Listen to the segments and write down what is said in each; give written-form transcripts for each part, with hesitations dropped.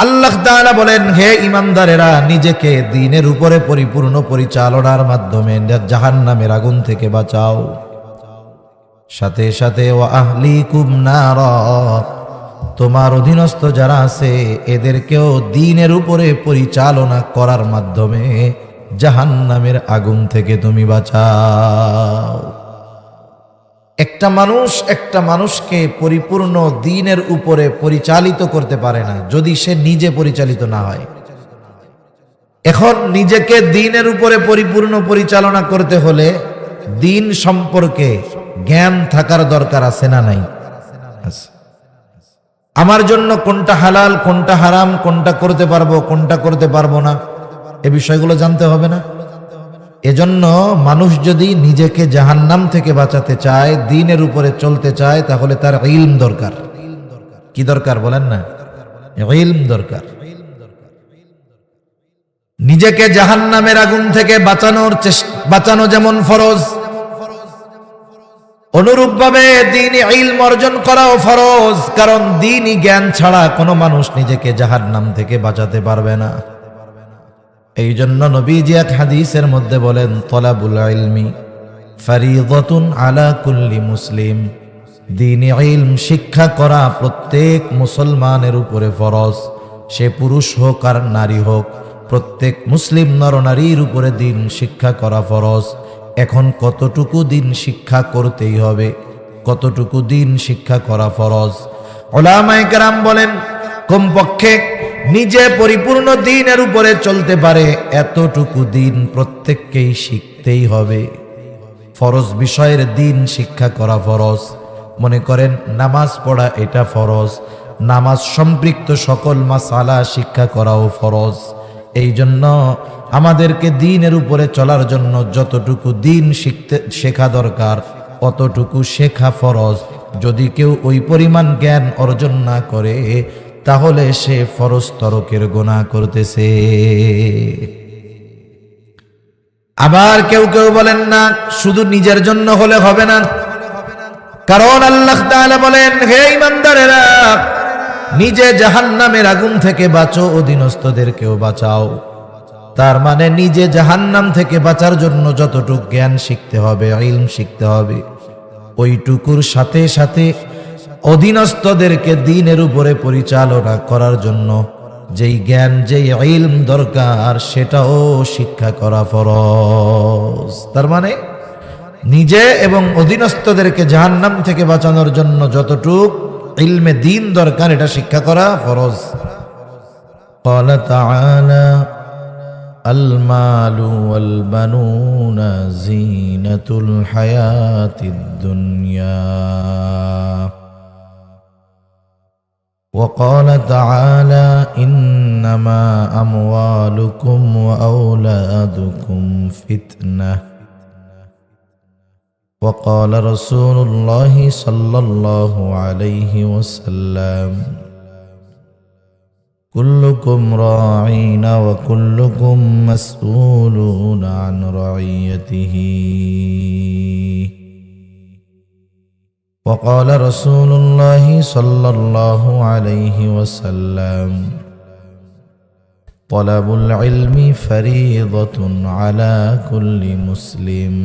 আল্লাহ তাআলা বলেন, হে ঈমানদারেরা, নিজেকে দ্বীনের উপরে পরিপূর্ণ পরিচালনার মাধ্যমে জাহান্নামের আগুন থেকে বাঁচাও। সাথে সাথে ওয়া আহলিকুম নারা, তোমার অধীনস্থ যারা আছে এদেরকেও দ্বীনের উপরে পরিচালনা করার মাধ্যমে জাহান্নামের আগুন থেকে তুমি বাঁচাও। একটা মানুষকে পরিপূর্ণ দ্বীনের উপরে পরিচালিত করতে পারে না যদি সে নিজে পরিচালিত না হয়। এখন নিজেকে দ্বীনের উপরে পরিপূর্ণ পরিচালনা করতে হলে দ্বীন সম্পর্কে জ্ঞান থাকার দরকার আছে না নাই? আমার জন্য কোনটা হালাল, কোনটা হারাম, কোনটা করতে পারবো, কোনটা করতে পারবো না, এ বিষয়গুলো জানতে হবে না? এজন্য মানুষ যদি নিজেকে জাহান্নাম থেকে বাঁচাতে চায়, দ্বীনের উপরে চলতে চায়, তাহলে তার ইলম দরকার। কি দরকার বলেন না? ইলম দরকার। নিজেকে জাহান্নামের আগুন থেকে বাঁচানো যেমন ফরজ, অনুরূপভাবে দ্বীনি ইলম অর্জন করাও ফরজ। কারণ দ্বীনি জ্ঞান ছাড়া কোনো মানুষ নিজেকে জাহান্নাম থেকে বাঁচাতে পারবে না। এই জন্য নবীজি এক হাদিসের মধ্যে বলেন, তলাবুল ইলমি ফারিদাতুন আলা কুল্লি মুসলিম, দ্বীনি ইলম শিক্ষা করা প্রত্যেক মুসলমানের উপরে ফরজ। সে পুরুষ হোক আর নারী হোক, প্রত্যেক মুসলিম নরনারীর উপরে দ্বীন শিক্ষা করা ফরজ। এখন কতটুকু দ্বীন শিক্ষা করতেই হবে, কতটুকু দ্বীন শিক্ষা করা ফরজ? উলামায়ে কেরাম বলেন, কমপক্ষে নিজে পরিপূর্ণ দ্বীনের উপরে চলতে পারে এতটুকু দ্বীন প্রত্যেককেই শিখতেই হবে। ফরজ বিষয়ের দ্বীন শিক্ষা করা ফরজ। মনে করেন নামাজ পড়া এটা ফরজ, নামাজ সম্পৃক্ত সকল মাসালা শিক্ষা করাও ফরজ। এই জন্য আমাদেরকে দ্বীনের উপরে চলার জন্য যতটুকু দ্বীন শেখা দরকার অতটুকু শেখা ফরজ। যদি কেউ ওই পরিমাণ জ্ঞান অর্জন না করে তাহলে সে ফরজ তরকের গুনাহ করতেছে। আবার কেউ কেউ বলেন, না, শুধু নিজের জন্য হলে হবে না। কারণ আল্লাহ তাআলা বলেন, হে ঈমানদারেরা, নিজে জাহান্নামের আগুন থেকে বাঁচো, অধীনস্থদেরকেও বাঁচাও। তার মানে নিজে জাহান্নাম থেকে বাঁচার জন্য যতটুকু জ্ঞান শিখতে হবে, ইলম শিখতে হবে, ওইটুকুর সাথে সাথে অধীনস্থদেরকে দ্বীনের উপরে পরিচালনা করার জন্য যেই জ্ঞান, যেই ইলম দরকার সেটাও শিক্ষা করা ফরজ। তার মানে নিজে এবং অধীনস্থদেরকে জাহান্নাম থেকে বাঁচানোর জন্য যতটুক ইলমে দ্বীন দরকার এটা শিক্ষা করা ফরজ। قال تعالى المال والبنون زينة الحياة الدنيا وقال تعالى إنما أموالكم وأولادكم فتنة وقال رسول الله صلى الله عليه وسلم كلكم راعين وكلكم مسؤولون عن رعيته وقال رسول الله صلى الله عليه وسلم طلب العلم فريضة على كل مسلم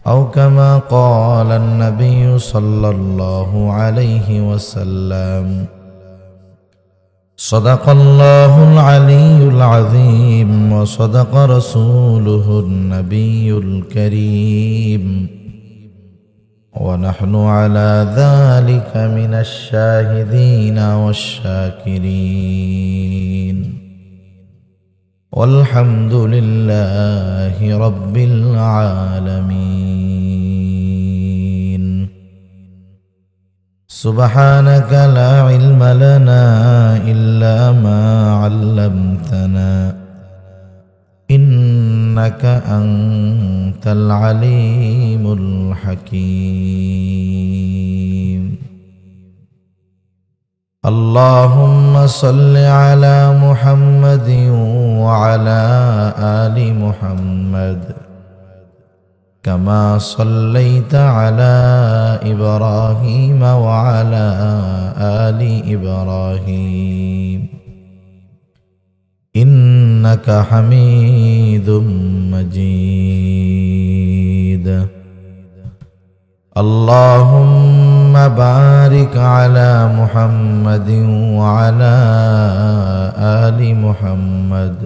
أو كما قال النبي صلى الله عليه وسلم صدق الله العلي العظيم وصدق رسوله النبي الكريم ونحن على ذلك من الشاهدين والشاكرين والحمد لله رب العالمين سبحانك لا علم لنا إلا ما علمتنا إنك أنت العليم الحكيم اللهم صل على محمد وعلى آل محمد كما صليت على إبراهيم وعلى آل إبراهيم إنك حميد مجيد اللهم بارك على محمد وعلى آل محمد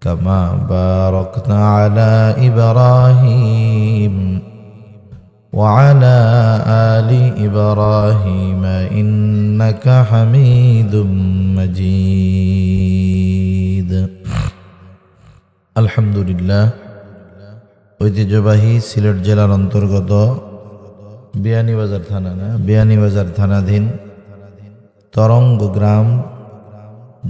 كما باركت على إبراهيم وعلى آل إبراهيم إنك حميد مجيد الحمد لله ঐতিহ্যবাহী সিলেট জেলার অন্তর্গত বিয়ানীবাজার থানাধীন তরঙ্গ গ্রাম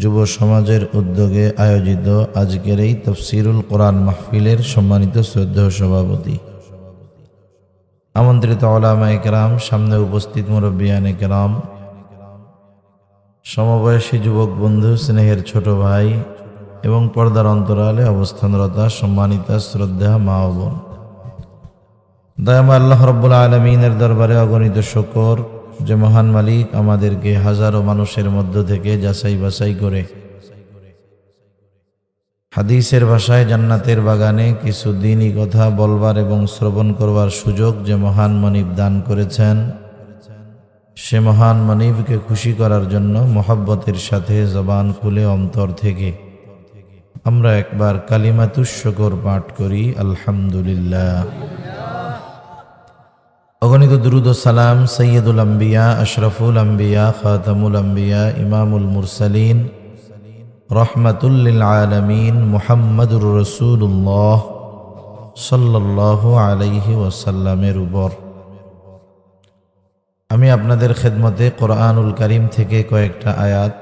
যুব সমাজের উদ্যোগে আয়োজিত আজকের এই তাফসীরুল কোরআন মাহফিলের সম্মানিত শ্রদ্ধেয় সভাপতি, আমন্ত্রিত উলামায়ে কেরাম, সামনে উপস্থিত মুরব্বিয়ানে কেরাম, সমবয়সী যুবক বন্ধু, স্নেহের ছোট ভাই এবং পর্দার অন্তরালে অবস্থানরতা সম্মানিত শ্রদ্ধা মা ও বোন, দয়াময় আল্লাহ রাব্বুল আলামিনের দরবারে অগণিত শুকর যে মহান মালিক আমাদেরকে হাজারো মানুষের মধ্য থেকে যাচাই বাছাই করে হাদিসের ভাষায় জান্নাতের বাগানে কিছু দ্বীনি কথা বলবার এবং শ্রবণ করবার সুযোগ যে মহান মনিব দান করেছেন, সে মহান মনিবকে খুশি করার জন্য মহব্বতের সাথে জবান খুলে অন্তর থেকে আমরা একবার কালিমাতুশ শুকর পাঠ করি, আলহামদুলিল্লাহ। অগণিত দুরুদ ও সালাম সৈয়দুল আম্বিয়া, আশরাফুল আম্বিয়া, খাতামুল আম্বিয়া, ইমামুল মুরসালিন, রহমাতুল লিল আলামিন মুহাম্মাদুর রাসূলুল্লাহ সাল্লাল্লাহু আলাইহি ওয়াসাল্লামের উপর। আমি আপনাদের খেদমতে কোরআনুল কারীম থেকে কয়েকটা আয়াত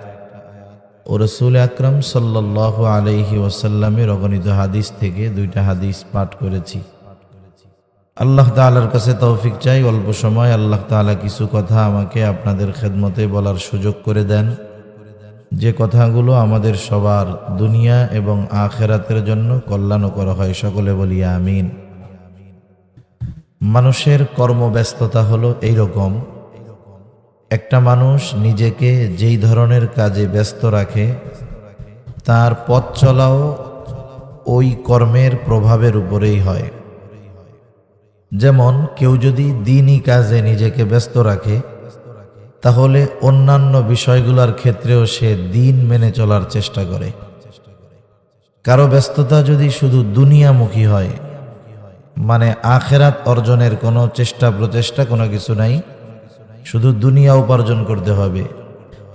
ও রাসূল আকরাম সাল্লাল্লাহু আলাইহি ওয়াসাল্লামের অগণিত হাদিস থেকে দুইটা হাদিস পাঠ করেছি। আল্লাহ তাআলার কাছে তৌফিক চাই, অল্প সময় আল্লাহ তাআলা কিছু কথা আমাকে আপনাদের খেদমতে বলার সুযোগ করে দেন, যে কথাগুলো আমাদের সবার দুনিয়া এবং আখিরাতের জন্য কল্যাণকর হয়। সকলে বলি আমিন। মানুষের কর্মব্যস্ততা হলো এইরকম, একটা মানুষ নিজেকে যেই ধরনের কাজে ব্যস্ত রাখে তার পথ চলাও ওই কর্মের প্রভাবের উপরেই হয়। যেমন কেউ যদি দ্বীনি কাজে নিজেকে ব্যস্ত রাখে তাহলে অন্যান্য বিষয়গুলোর ক্ষেত্রেও সে দ্বীন মেনে চলার চেষ্টা করে। কারো ব্যস্ততা যদি শুধু দুনিয়ামুখী হয়, মানে আখিরাত অর্জনের কোনো চেষ্টা প্রচেষ্টা কোনো কিছু নাই, শুধু দুনিয়া উপার্জন করতে হবে,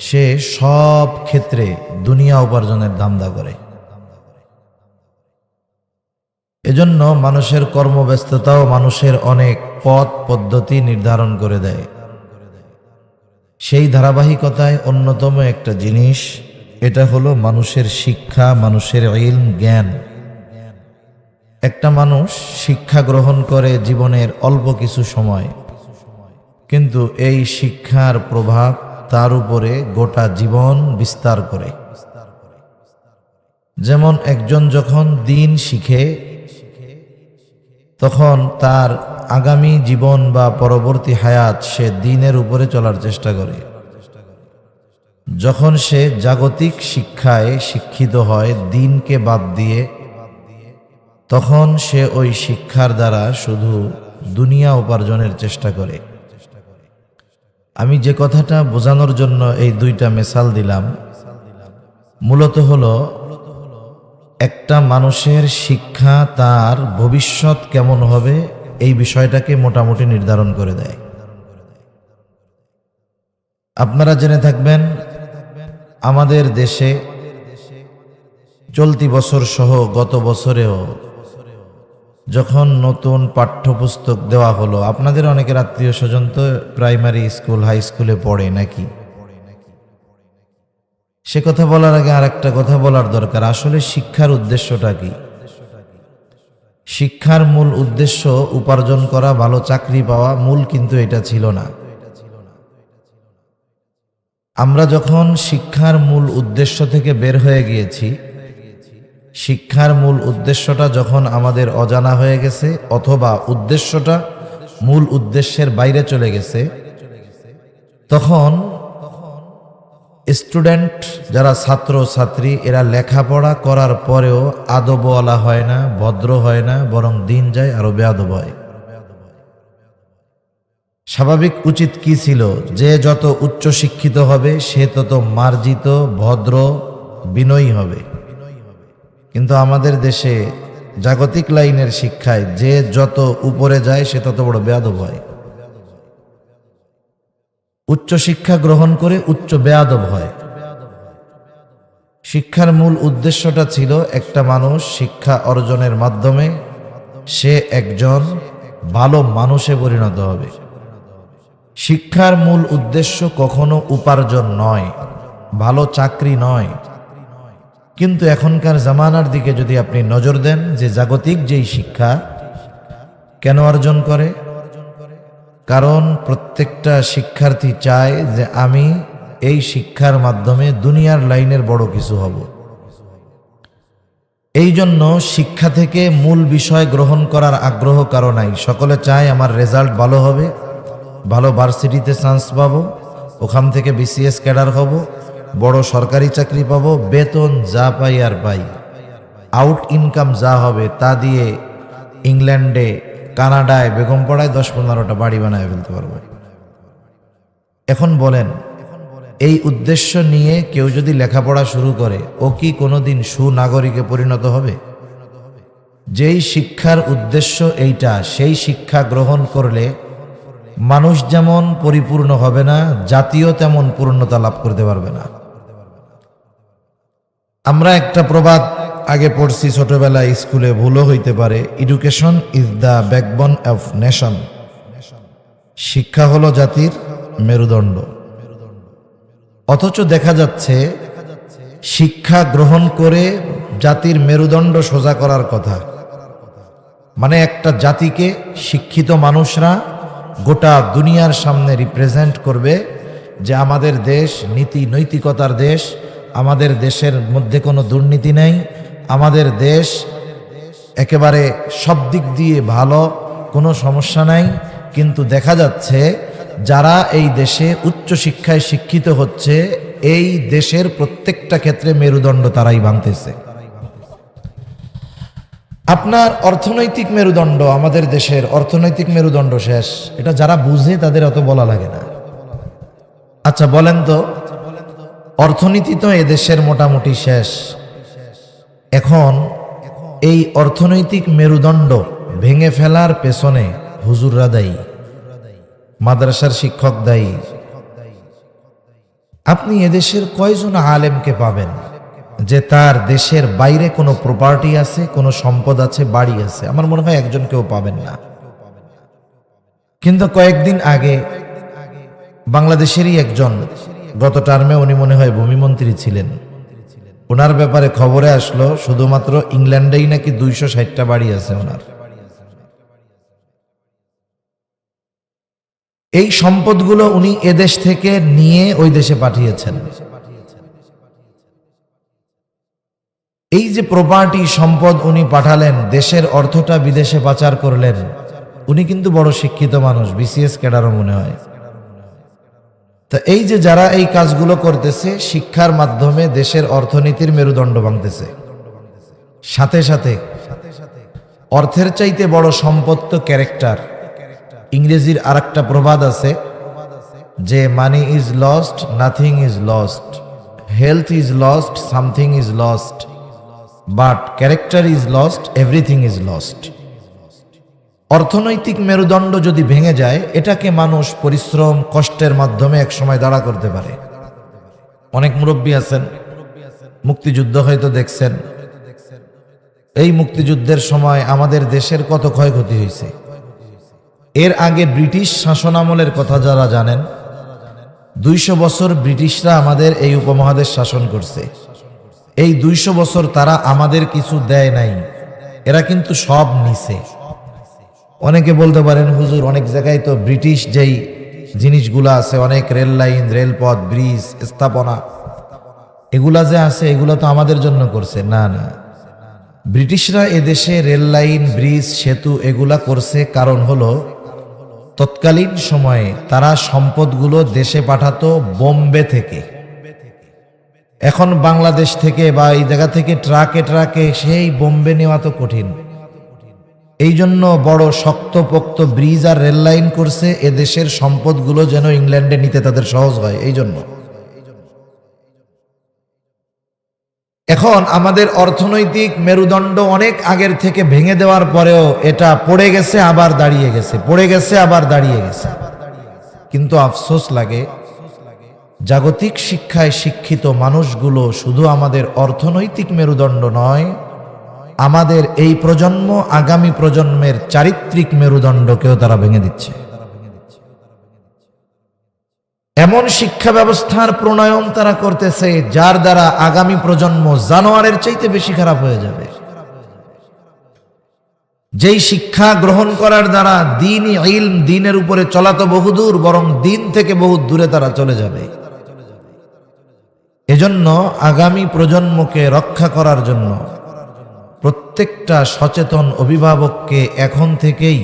সে সব ক্ষেত্রে দুনিয়া উপার্জনের ধান্দা করে। এজন্য মানুষের কর্মব্যস্ততাও মানুষের অনেক পথ পদ্ধতি নির্ধারণ করে দেয়। সেই ধারাবাহিকতায় অন্যতম একটা জিনিস, এটা হলো মানুষের শিক্ষা, মানুষের ইলম, জ্ঞান। একটা মানুষ শিক্ষা গ্রহণ করে জীবনের অল্প কিছু সময়, কিন্তু এই শিক্ষার প্রভাব তার উপরে গোটা জীবন বিস্তার করে। যেমন একজন যখন দ্বীন শিখে তখন তার আগামী জীবন বা পরবর্তী হায়াত সে দ্বীনের উপরে চলার চেষ্টা করে। যখন সে জাগতিক শিক্ষায় শিক্ষিত হয় দ্বীনকে বাদ দিয়ে, তখন সে ওই শিক্ষার দ্বারা শুধু দুনিয়া উপার্জনের চেষ্টা করে। আমি যে কথাটা বোঝানোর জন্য এই দুইটা মিসাল দিলাম, মূলত হলো একটা মানুষের শিক্ষা তার ভবিষ্যৎ কেমন হবে এই বিষয়টাকে মোটামুটি নির্ধারণ করে দেয়। আপনারা জেনে থাকবেন, আমাদের দেশে চলতি বছর সহ গত বছরেও যখন নতুন পাঠ্যপুস্তক দেওয়া হলো, আপনাদের অনেকের আত্মীয় স্বজন তো প্রাইমারি স্কুল, হাই স্কুলে পড়ে নাকি? সে কথা বলার আগে আর একটা কথা বলার দরকার, আসলে শিক্ষার উদ্দেশ্যটা কি? শিক্ষার মূল উদ্দেশ্য উপার্জন করা, ভালো চাকরি পাওয়া, মূল কিন্তু এটা ছিল না। আমরা যখন শিক্ষার মূল উদ্দেশ্য থেকে বের হয়ে গিয়েছি, শিক্ষার মূল উদ্দেশ্যটা যখন আমাদের অজানা হয়ে গেছে অথবা উদ্দেশ্যটা মূল উদ্দেশ্যের বাইরে চলে গেছে, তখন স্টুডেন্ট যারা ছাত্র ছাত্রী এরা লেখাপড়া করার পরেও আদবওয়ালা হয় না, ভদ্র হয় না, বরং দিন যায় আরো বেয়াদব হয়। স্বাভাবিক উচিত কি ছিল, যে যত উচ্চ শিক্ষিত হবে সে তত মার্জিত, ভদ্র, বিনয়ী হবে। কিন্তু আমাদের দেশে জাগতিক লাইনের শিক্ষায় যে যত উপরে যায় সে তত বড় বেয়াদব হয়। উচ্চ শিক্ষা গ্রহণ করে উচ্চ বেয়াদব হয়। শিক্ষার মূল উদ্দেশ্যটা ছিল একটা মানুষ শিক্ষা অর্জনের মাধ্যমে সে একজন ভালো মানুষে পরিণত হবে। শিক্ষার মূল উদ্দেশ্য কখনো উপার্জন নয়, ভালো চাকরি নয়। কিন্তু এখনকার জামানার দিকে যদি আপনি নজর দেন, যে জাগতিক যেই শিক্ষা কেন অর্জন করে, কারণ প্রত্যেকটা শিক্ষার্থী চায় যে আমি এই শিক্ষার মাধ্যমে দুনিয়ার লাইনের বড় কিছু হব। এই জন্য শিক্ষা থেকে মূল বিষয় গ্রহণ করার আগ্রহ কারো নাই। সকলে চায় আমার রেজাল্ট ভালো হবে, ভালো ভার্সিটিতে চান্স পাবো, ওখান থেকে বিসিএস ক্যাডার হব, বড় সরকারি চাকরি পাবো, বেতন যা পাই আর পাই, আউট ইনকাম যা হবে তা দিয়ে ইংল্যান্ডে, কানাডায়, বেগমপাড়ায় 10-15টা বাড়ি বানায় ফেলতে পারবো। এখন বলেন, এই উদ্দেশ্য নিয়ে কেউ যদি লেখাপড়া শুরু করে, ও কি কোনোদিন সুনাগরিকে পরিণত হবে? যেই শিক্ষার উদ্দেশ্য এইটা, সেই শিক্ষা গ্রহণ করলে মানুষ যেমন পরিপূর্ণ হবে না, জাতিও তেমন পূর্ণতা লাভ করতে পারবে না। আমরা একটা প্রবাদ আগে পড়ছি ছোটবেলায় স্কুলে, ভুলও হইতে পারে, education is the backbone of nation. শিক্ষা হলো জাতির মেরুদণ্ড। অথচ দেখা যাচ্ছে শিক্ষা গ্রহণ করে জাতির মেরুদণ্ড সোজা করার কথা। মানে একটা জাতিকে শিক্ষিত মানুষরা গোটা দুনিয়ার সামনে রিপ্রেজেন্ট করবে যে আমাদের দেশ নীতি নৈতিকতার দেশ, আমাদের দেশের মধ্যে কোনো দুর্নীতি নেই, আমাদের দেশ একেবারে সব দিক দিয়ে ভালো, কোনো সমস্যা নাই। কিন্তু দেখা যাচ্ছে যারা এই দেশে উচ্চ শিক্ষায় শিক্ষিত হচ্ছে, এই দেশের প্রত্যেকটা ক্ষেত্রে মেরুদণ্ড তারাই ভাঙতেছে। আপনার অর্থনৈতিক মেরুদণ্ড, আমাদের দেশের অর্থনৈতিক মেরুদণ্ড শেষ, এটা যারা বুঝে তাদের অত বলা লাগে না। আচ্ছা বলেন তো, অর্থনীতি তো এদেশের মোটামুটি শেষ। এখন এই অর্থনৈতিক মেরুদণ্ড ভেঙে ফেলার পেছনে হুজুররা দায়ী, মাদ্রাসার শিক্ষক দায়ী। আপনি এদেশের কয়জন আলেমকে পাবেন যে তার দেশের বাইরে কোনো প্রপার্টি আছে, কোনো সম্পদ আছে, বাড়ি আছে? আমার মনে হয় একজন কেউ পাবেন না। কিন্তু কয়েকদিন আগে বাংলাদেশেরই একজন, গত টার্মে উনি মনে হয় ভূমিমন্ত্রী ছিলেন, ওনার ব্যাপারে খবরে আসলো শুধুমাত্র ইংল্যান্ডেই নাকি 260টা বাড়ি আছে ওনার। এই সম্পদগুলো উনি এদেশ থেকে নিয়ে ওই দেশে পাঠিয়েছেন। এই যে প্রপার্টি সম্পদ উনি পাঠালেন, দেশের অর্থটা বিদেশে পাচার করলেন। উনি কিন্তু বড় শিক্ষিত মানুষ, বিসিএস ক্যাডারও মনে হয়। তা এই যে যারা এই কাজগুলো করতেছে, শিক্ষার মাধ্যমে দেশের অর্থনীতির মেরুদণ্ড ভাঙতেছে। সাথে সাথে অর্থের চাইতে বড় সম্পদ তো ক্যারেক্টার। ইংরেজির আরেকটা প্রবাদ আছে যে money is lost, nothing is lost, health is lost, something is lost, but character is lost, everything is lost. অর্থনৈতিক মেরুদণ্ড যদি ভেঙে যায়, এটাকে মানুষ পরিশ্রম, কষ্টের মাধ্যমে একসময় দাঁড়া করতে পারে। অনেক মুরব্বী আছেন, মুক্তিযুদ্ধ হয়তো দেখছেন। এই মুক্তিযুদ্ধের সময় আমাদের দেশের কত ক্ষয়ক্ষতি হয়েছে। এর আগে ব্রিটিশ শাসনামলের কথা যারা জানেন, 200 বছর ব্রিটিশরা আমাদের এই উপমহাদেশ শাসন করছে। এই 200 বছর তারা আমাদের কিছু দেয় নাই, এরা কিন্তু সব নিছে। অনেকে বলতে পারেন, হুজুর অনেক জায়গায় তো ব্রিটিশ যেই জিনিসগুলো আছে, অনেক রেল লাইন, রেলপথ, ব্রিজ, স্থাপনা, এগুলা যে আছে এগুলো তো আমাদের জন্য করছে। না না, ব্রিটিশরা এদেশে রেল লাইন, ব্রিজ, সেতু এগুলা করছে কারণ হলো তৎকালীন সময়ে তারা সম্পদগুলো দেশে পাঠাতো বোম্বে থেকে। এখন বাংলাদেশ থেকে বা এই জায়গা থেকে ট্রাকে ট্রাকে সেই বোম্বে নেওয়া তো কঠিন। এই জন্য বড় শক্তপোক্ত ব্রিজ আর রেল লাইন করছে এদেশের সম্পদগুলো যেন ইংল্যান্ডে নিতে তাদের সহজ হয়। এই জন্য এখন আমাদের অর্থনৈতিক মেরুদণ্ড অনেক আগের থেকে ভেঙে দেওয়ার পরেও এটা পড়ে গেছে আবার দাঁড়িয়ে গেছে, পড়ে গেছে আবার দাঁড়িয়ে গেছে। কিন্তু আফসোস লাগে, জাগতিক শিক্ষায় শিক্ষিত মানুষগুলো শুধু আমাদের অর্থনৈতিক মেরুদণ্ড নয়, আমাদের এই প্রজন্ম আগামী প্রজন্মের চারিত্রিক মেরুদণ্ডকেও তারা ভেঙে দিচ্ছে। এমন শিক্ষা ব্যবস্থার প্রণয়ন তারা করতেছে যার দ্বারা আগামী প্রজন্ম জানোয়ারের চাইতে বেশি খারাপ হয়ে যাবে। যেই শিক্ষা গ্রহণ করার দ্বারা দ্বীনি ইলম, দ্বীনের উপরে চলা তো বহুদূর, বরং দ্বীন থেকে বহু দূরে তারা চলে যাবে। এজন্য আগামী প্রজন্মকে রক্ষা করার জন্য প্রত্যেকটা সচেতন অভিভাবককে এখন থেকেই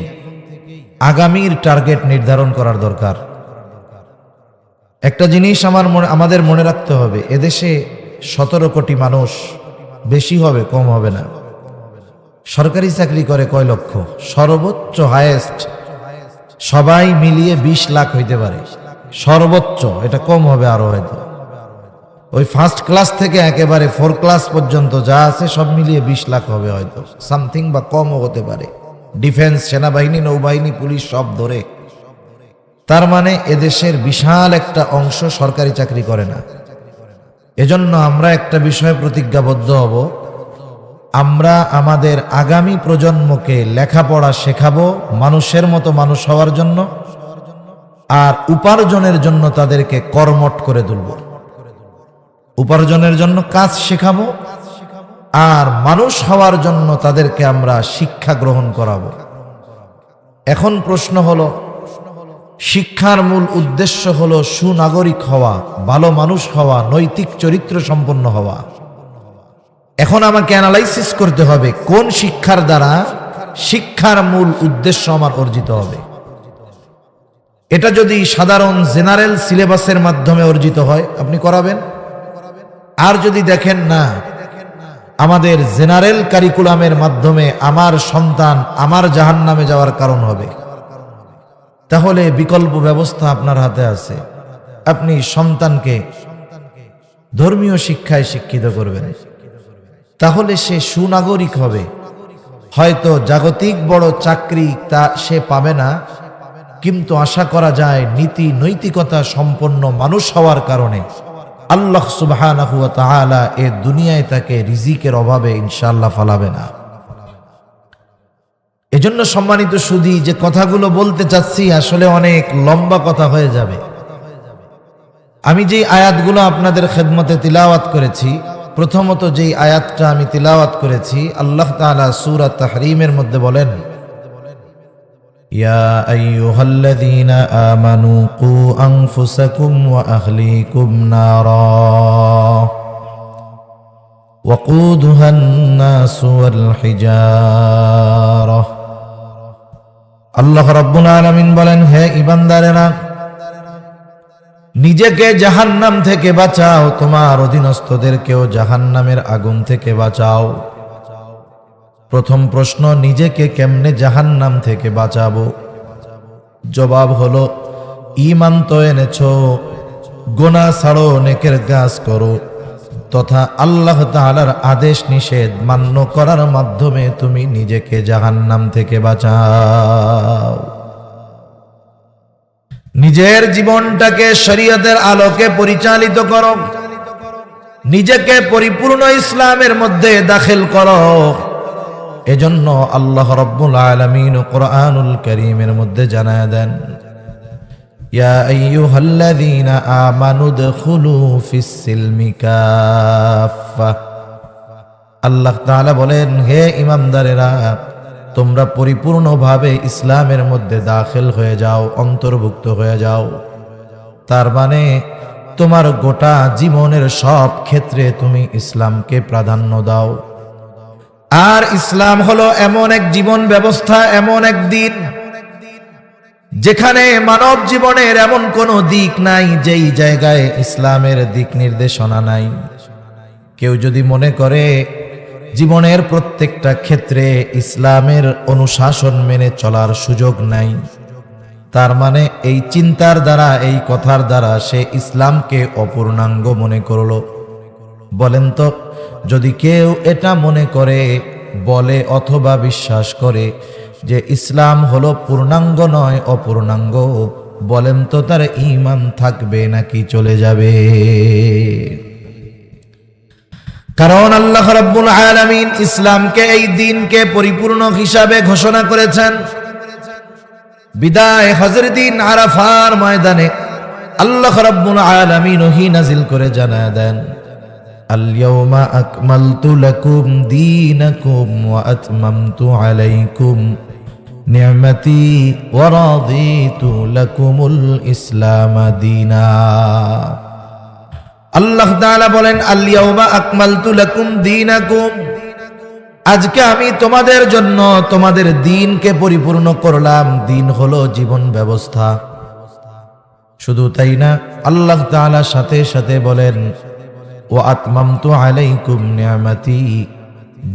আগামীর টার্গেট নির্ধারণ করার দরকার। একটা জিনিস আমাদের মনে রাখতে হবে, এদেশে 17 কোটি মানুষ, বেশি হবে কম হবে না। সরকারি চাকরি করে কয় লক্ষ? সর্বোচ্চ হাইয়েস্ট সবাই মিলিয়ে 20 লাখ হইতে পারে সর্বোচ্চ, এটা কম হবে আরো হয়তো। ওই ফার্স্ট ক্লাস থেকে একেবারে 4 ক্লাস পর্যন্ত যা আছে সব মিলিয়ে 20 লাখ হবে হয়তো, সামথিং বা কমও হতে পারে, ডিফেন্স, সেনাবাহিনী, নৌবাহিনী, পুলিশ সব ধরে। তার মানে এদেশের বিশাল একটা অংশ সরকারি চাকরি করে না। এজন্য আমরা একটা বিষয়ে প্রতিজ্ঞাবদ্ধ হব, আমরা আমাদের আগামী প্রজন্মকে লেখাপড়া শেখাবো মানুষের মতো মানুষ হওয়ার জন্য, আর উপার্জনের জন্য তাদেরকে কর্মঠ করে তুলব। উপার্জনের জন্য কাজ শেখাবো আর মানুষ হওয়ার জন্য তাদেরকে আমরা শিক্ষা গ্রহণ করাবো। এখন প্রশ্ন হলো, শিক্ষার মূল উদ্দেশ্য হলো সুনাগরিক হওয়া, ভালো মানুষ হওয়া, নৈতিক চরিত্র সম্পন্ন হওয়া। এখন আমাকে অ্যানালাইসিস করতে হবে কোন শিক্ষার দ্বারা শিক্ষার মূল উদ্দেশ্য আমার অর্জিত হবে। এটা যদি সাধারণ জেনারেল সিলেবাসের মাধ্যমে অর্জিত হয় আপনি করাবেন, আর যদি দেখেন না আমাদের জেনারেল কারিকুলামের মাধ্যমে আমার সন্তান আমার জাহান্নামে যাওয়ার কারণ হবে, তাহলে বিকল্প ব্যবস্থা আপনার হাতে আছে। আপনি সন্তানকে ধর্মীয় শিক্ষায় শিক্ষিত করবেন, তাহলে সে সুনাগরিক হবে। হয়তো জাগতিক বড় চাকরি তা সে পাবে না, কিন্তু আশা করা যায় নীতি নৈতিকতা সম্পন্ন মানুষ হওয়ার কারণে আল্লাহ সুবহানাহু ওয়া তাআলা এই দুনিয়ায় তাকে রিজিকের অভাবে ইনশাআল্লাহ ফালাবে না। এজন্য সম্মানিত সুধী, যে কথাগুলো বলতে চাচ্ছি আসলে অনেক লম্বা কথা হয়ে যাবে। আমি যে আয়াতগুলো আপনাদের খেদমতে তিলাওয়াত করেছি, প্রথমত যেই আয়াতটা আমি তিলাওয়াত করেছি, আল্লাহ তাআলা সূরা তাহরিমের মধ্যে বলেন, ইয়া আইয়ুহাল্লাযীনা আমানু কু আনফুসাকুম ওয়া আহলিকুম নারা ওয়াকুদুহান নাসু ওয়াল হিজারা। আল্লাহ রাব্বুল আলামিন বলেন, হে ঈমানদারেরা, নিজেকে জাহান্নাম থেকে বাঁচাও, তোমার অধীনস্থদেরকেও জাহান্নামের আগুন থেকে বাঁচাও। প্রথম প্রশ্ন, নিজেকে কেমনে জাহান্নাম থেকে বাঁচাবো? জবাব হলো, ঈমান তো এনেছো, গুনাহ ছাড়ো, নেকের কাজ করো, তথা আল্লাহ তাআলার আদেশ নিষেধ মান্য করার মাধ্যমে তুমি নিজেকে জাহান্নাম থেকে বাঁচাও। নিজের জীবনটাকে শরীয়তের আলোকে পরিচালিত করো, নিজেকে পরিপূর্ণ ইসলামের মধ্যে দাখিল করো। এজন্য আল্লাহ রাব্বুল আলামিন কুরআনুল কারীমের মধ্যে জানায় দেন, ইয়া আইয়ুহাল্লাযীনা আমানু দুখুলু ফিস সিলমি কাফা। আল্লাহ তাআলা বলেন, হে ঈমানদারেরা, তোমরা পরিপূর্ণভাবে ইসলামের মধ্যে দাখিল হয়ে যাও, অন্তর্ভুক্ত হয়ে যাও। তার মানে তোমার গোটা জীবনের সব ক্ষেত্রে তুমি ইসলামকে প্রাধান্য দাও। আর ইসলাম হলো এমন এক জীবন ব্যবস্থা, এমন এক দিন যেখানে মানব জীবনের এমন কোনো দিক নাই যেই জায়গায় ইসলামের দিক নির্দেশনা নাই। কেউ যদি মনে করে জীবনের প্রত্যেকটা ক্ষেত্রে ইসলামের অনুশাসন মেনে চলার সুযোগ নাই, তার মানে এই চিন্তার দ্বারা, এই কথার দ্বারা সে ইসলামকে অপূর্ণাঙ্গ মনে করলো। বলেন তো, যদি কেউ এটা মনে করে, বলে অথবা বিশ্বাস করে যে ইসলাম হলো পূর্ণাঙ্গ নয় অপূর্ণাঙ্গ, বলেন তো তার ঈমান থাকবে নাকি চলে যাবে? কারণ আল্লাহ রাব্বুল আলামিন ইসলামকে, এই দিনকে পরিপূর্ণ হিসাবে ঘোষণা করেছেন। বিদায় হজের দিন আরাফার ময়দানে আল্লাহ রাব্বুল আলামিন ওহী নাজিল করে জানায় দেন, আল-ইয়াওমা আকমালতু লাকুম দীনাকুম ওয়া আতমামতু আলাইকুম নি'মাতি ওয়া রাদিতু লাকুমুল ইসলাম দীনা। আল্লাহ তাআলা বলেন, আল-ইয়াওমা আকমালতু লাকুম দীনাকুম, আজকে আমি তোমাদের জন্য তোমাদের দ্বীনকে পরিপূর্ণ করলাম। দ্বীন হলো জীবন ব্যবস্থা। শুধু তাই না, আল্লাহ তাআলা সাথে সাথে বলেন, ওয়া আতমামতু আলাইকুম নি'মাতি,